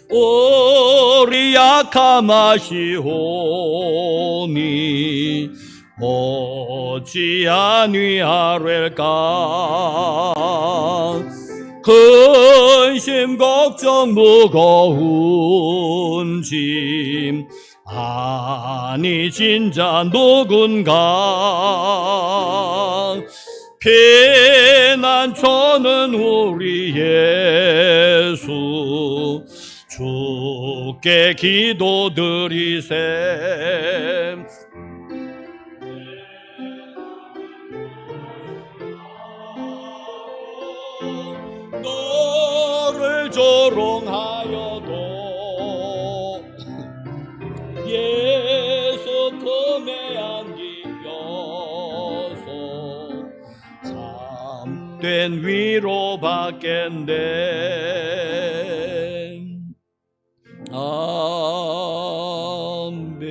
우리 약함 아시오니 어찌하니 하랄까. 근심 걱정 무거운 짐 아니 진짜 누군가. 피난처는 우리 예수 주께 기도드리세. 너를 조롱하여도 예수 품에 안기어서 참된 위로 받겠네. 아멘.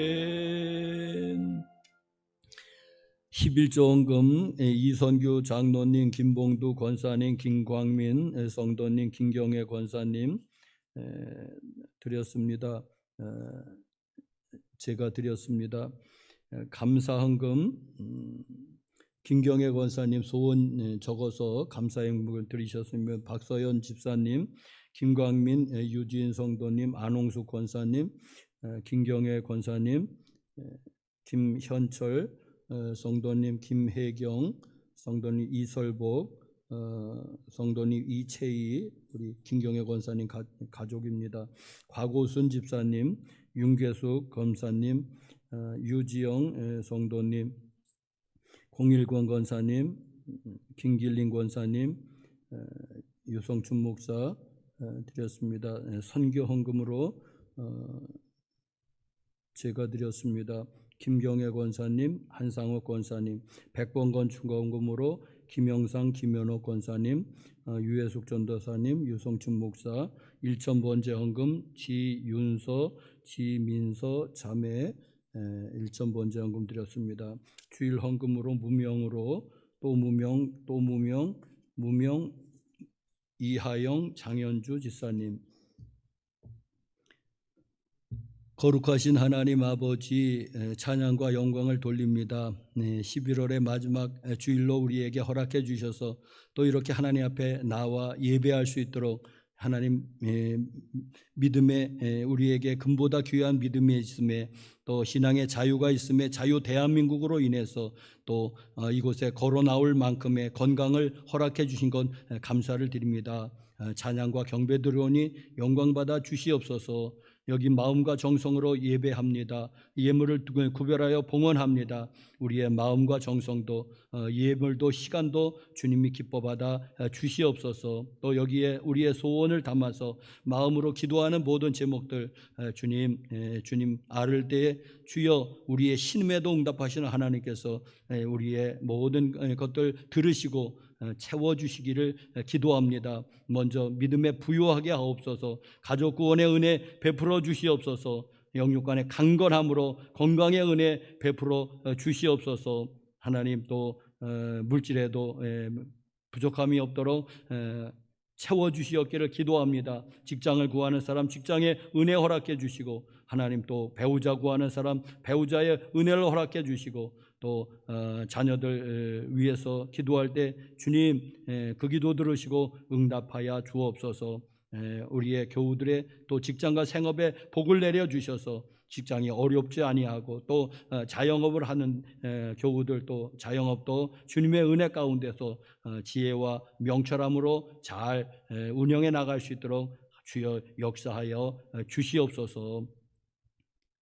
11조원금 이선규 장로님, 김봉두 권사님, 김광민 성도님, 김경애 권사님 드렸습니다. 제가 드렸습니다. 감사헌금 김경애 권사님 소원 적어서 감사행목을 드리셨으면 박서연 집사님, 김광민 유진 성도님, 안홍수 권사님, 김경애 권사님, 김현철 성도님, 김혜경 성도님, 이설복 성도님, 이채희 우리 김경애 권사님 가족입니다. 곽오순 집사님, 윤계숙 검사님, 유지영 성도님, 공일권 권사님, 김길린 권사님, 유성춘 목사 드렸습니다. 선교 헌금으로 제가 드렸습니다. 김경애 권사님, 한상욱 권사님, 백범건 추가헌금으로 김영상, 김현옥 권사님, 유해숙 전도사님, 유성춘 목사, 1천 번째 헌금 지윤서, 지민서 자매 1천 번째 헌금 드렸습니다. 주일 헌금으로 무명으로 또 무명 이하영, 장현주 지사님. 거룩하신 하나님 아버지, 찬양과 영광을 돌립니다. 11월의 마지막 주일로 우리에게 허락해 주셔서 또 이렇게 하나님 앞에 나와 예배할 수 있도록 하나님 믿음에 우리에게 금보다 귀한 믿음이 있음에 또 신앙의 자유가 있음에 자유 대한민국으로 인해서 또 이곳에 걸어 나올 만큼의 건강을 허락해 주신 것 감사를 드립니다. 찬양과 경배 드려오니 영광받아 주시옵소서. 여기 마음과 정성으로 예배합니다. 예물을 구별하여 봉헌합니다. 우리의 마음과 정성도 예물도 시간도 주님이 기뻐받아 주시옵소서. 또 여기에 우리의 소원을 담아서 마음으로 기도하는 모든 제목들 주님 아를 때에 주여 우리의 신음에도 응답하시는 하나님께서 우리의 모든 것들 들으시고 채워주시기를 기도합니다. 먼저 믿음에 부요하게 하옵소서. 가족 구원의 은혜 베풀어 주시옵소서. 영육간의 강건함으로 건강의 은혜 베풀어 주시옵소서. 하나님 또 물질에도 부족함이 없도록 채워주시옵기를 기도합니다. 직장을 구하는 사람 직장에 은혜 허락해 주시고 하나님 또 배우자 구하는 사람 배우자의 은혜를 허락해 주시고 또 자녀들 위해서 기도할 때 주님 그 기도 들으시고 응답하여 주옵소서. 우리의 교우들의 또 직장과 생업에 복을 내려 주셔서 직장이 어렵지 아니하고 또 자영업을 하는 교우들 또 자영업도 주님의 은혜 가운데서 지혜와 명철함으로 잘 운영해 나갈 수 있도록 주여 역사하여 주시옵소서.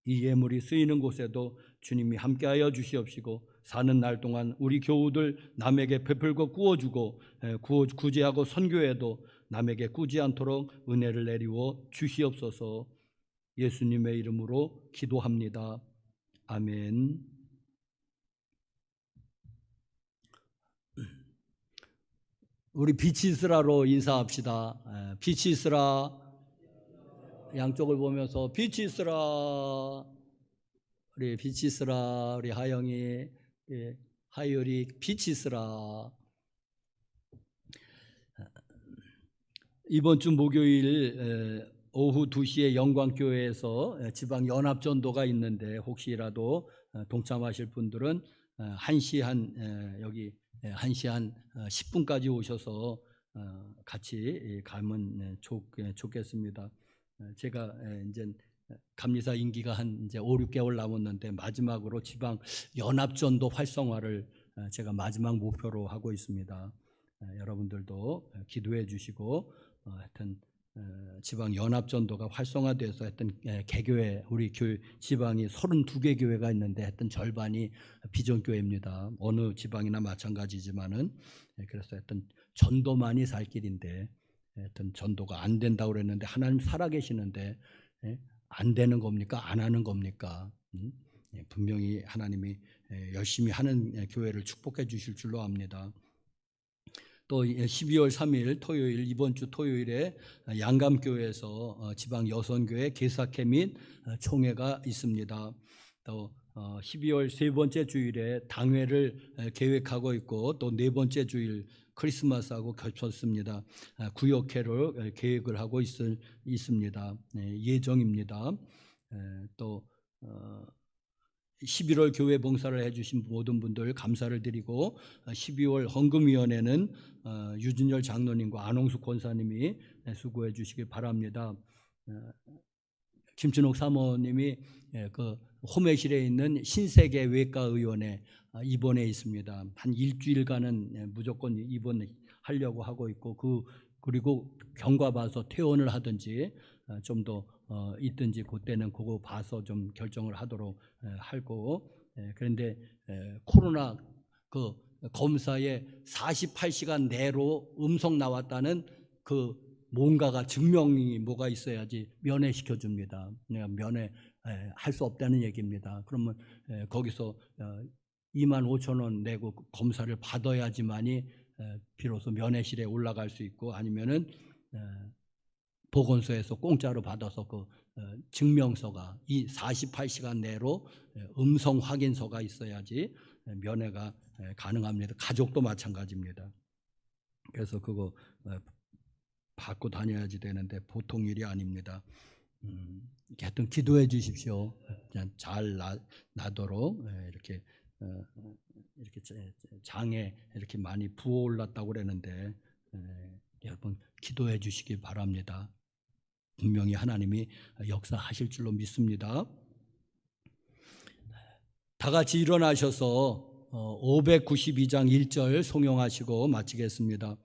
이 예물이 쓰이는 곳에도 주님이 함께하여 주시옵시고 사는 날 동안 우리 교우들 남에게 베풀고 구워주고 구제하고 선교해도 남에게 꾸지 않도록 은혜를 내리워 주시옵소서. 예수님의 이름으로 기도합니다. 아멘. 우리 빛이 있으라로 인사합시다. 빛이 있으라. 양쪽을 보면서 빛이 있으라. 우리 빛이 있으라. 우리 하영이, 하율이 빛이 있으라. 이번 주 목요일 오후 2시에 영광교회에서 지방 연합전도가 있는데 혹시라도 동참하실 분들은 1시 여기 1시 한 10분까지 오셔서 같이 가면 좋겠습니다. 제가 이제 감리사 임기가 한 이제 5, 6개월 남았는데 마지막으로 지방 연합전도 활성화를 제가 마지막 목표로 하고 있습니다. 여러분들도 기도해 주시고 하여튼 지방 연합전도가 활성화돼서 하여튼 개교회 우리 지방이 32개 교회가 있는데 하여튼 절반이 비전교회입니다. 어느 지방이나 마찬가지지만은 그래서 하여튼 전도만이 살 길인데 하여튼 전도가 안 된다고 그랬는데 하나님 살아계시는데 안 되는 겁니까? 안 하는 겁니까? 분명히 하나님이 열심히 하는 교회를 축복해 주실 줄로 압니다. 또 12월 3일 토요일 이번 주 토요일에 양감교회에서 지방 여선교회 개사회 및 총회가 있습니다. 또 12월 세 번째 주일에 당회를 계획하고 있고 또 네 번째 주일 크리스마스하고 겹쳤습니다. 구역회를 계획을 하고 있습니다. 예정입니다. 또 11월 교회 봉사를 해주신 모든 분들 감사를 드리고 12월 헌금위원회는 유준열 장로님과 안홍숙 권사님이 수고해 주시기 바랍니다. 김춘옥 사모님이 그 호매실에 있는 신세계 외과의원에 입원해 있습니다. 한 일주일간은 무조건 입원하려고 하고 있고 그리고 경과 봐서 퇴원을 하든지 좀 더 있든지 그때는 그거 봐서 좀 결정을 하도록 하고 그런데 코로나 그 검사에 48시간 내로 음성 나왔다는 그 뭔가가 증명이 뭐가 있어야지 면회시켜 줍니다. 내가 면회할 수 없다는 얘기입니다. 그러면 거기서 25,000원 내고 검사를 받아야지만이 비로소 면회실에 올라갈 수 있고, 아니면은 보건소에서 공짜로 받아서 그 증명서가 이 48시간 내로 음성 확인서가 있어야지 면회가 가능합니다. 가족도 마찬가지입니다. 그래서 그거 받고 다녀야지 되는데 보통 일이 아닙니다. 하여튼 기도해 주십시오. 그냥 잘 나도록 이렇게 장에 이렇게 많이 부어올랐다고 그러는데 여러분 기도해 주시기 바랍니다. 분명히 하나님이 역사하실 줄로 믿습니다. 다 같이 일어나셔서 592장 1절 송용하시고 마치겠습니다.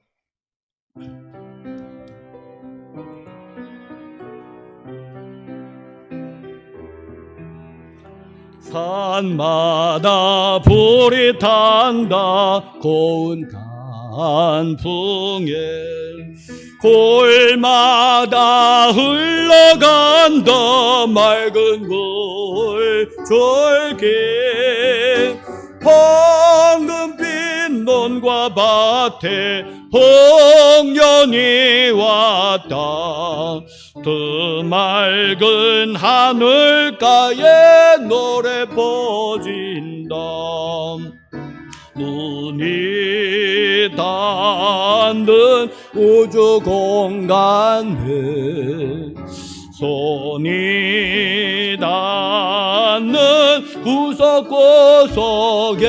산마다 불이 탄다 고운 단풍에, 골마다 흘러간다 맑은 물줄기, 황금빛 논과 밭에 홍련이 왔다. 그 맑은 하늘가에 노래 퍼진다. 눈이 닿는 우주 공간에, 손이 닿는 구석구석에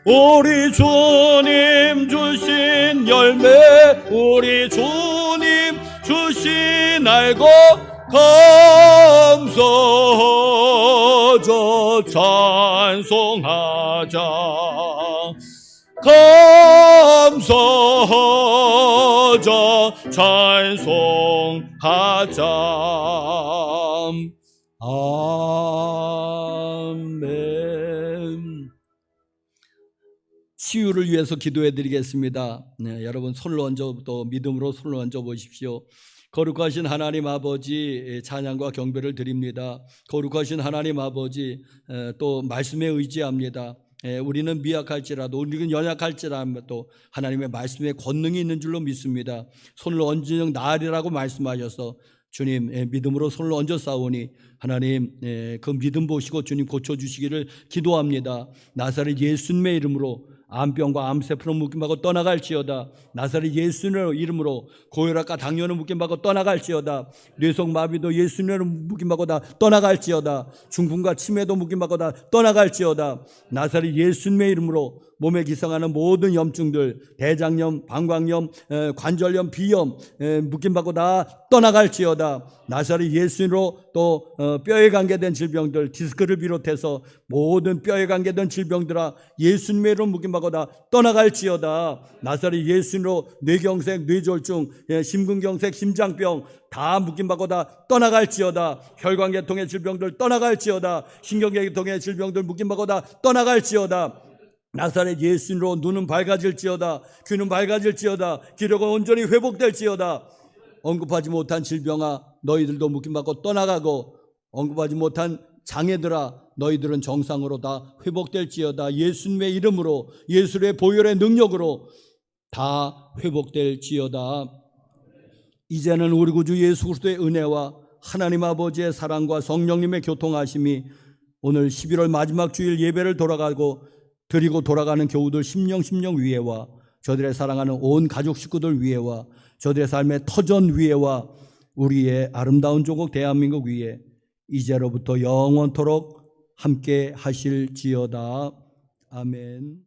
우리 주님 주신 열매, 우리 주님 주신 알고 감사하자, 찬송하자, 감사하자, 찬송하자. 아멘. 치유를 위해서 기도해 드리겠습니다. 네, 여러분 손을 얹어, 또 믿음으로 손을 얹어 보십시오. 거룩하신 하나님 아버지, 찬양과 경배를 드립니다. 거룩하신 하나님 아버지, 또 말씀에 의지합니다. 우리는 미약할지라도, 우리는 연약할지라도 하나님의 말씀에 권능이 있는 줄로 믿습니다. 손을 얹은 나으리라고 말씀하셔서 주님 믿음으로 손을 얹어 싸우니 하나님 그 믿음 보시고 주님 고쳐주시기를 기도합니다. 나사렛 예수님의 이름으로 암병과 암세포로 묶임받고 떠나갈지어다. 나사렛 예수님의 이름으로 고혈압과 당뇨는 묶임받고 떠나갈지어다. 뇌성마비도 예수님의 묶임받고 다 떠나갈지어다. 중풍과 치매도 묶임받고 다 떠나갈지어다. 나사렛 예수님의 이름으로 몸에 기성하는 모든 염증들, 대장염, 방광염, 관절염, 비염 묶임받고 다 떠나갈지어다. 나사렛 예수님으로 또 뼈에 관계된 질병들, 디스크를 비롯해서 모든 뼈에 관계된 질병들아 예수님의 이름으로 묶임받고 다 떠나갈지어다. 나사렛 예수님으로 뇌경색, 뇌졸중, 심근경색, 심장병 다 묶임받고 다 떠나갈지어다. 혈관계통의 질병들 떠나갈지어다. 신경계통의 질병들 묶임받고 다 떠나갈지어다. 나사렛 예수님으로 눈은 밝아질지어다. 귀는 밝아질지어다. 기력은 온전히 회복될지어다. 언급하지 못한 질병아 너희들도 묶임받고 떠나가고, 언급하지 못한 장애들아 너희들은 정상으로 다 회복될지어다. 예수님의 이름으로, 예수의 보혈의 능력으로 다 회복될지어다. 이제는 우리 구주 예수 그리스도의 은혜와 하나님 아버지의 사랑과 성령님의 교통하심이 오늘 11월 마지막 주일 예배를 드리고 돌아가는 교우들 심령 위에와 저들의 사랑하는 온 가족 식구들 위에와 저들의 삶의 터전 위에와 우리의 아름다운 조국 대한민국 위에 이제로부터 영원토록 함께 하실지어다. 아멘.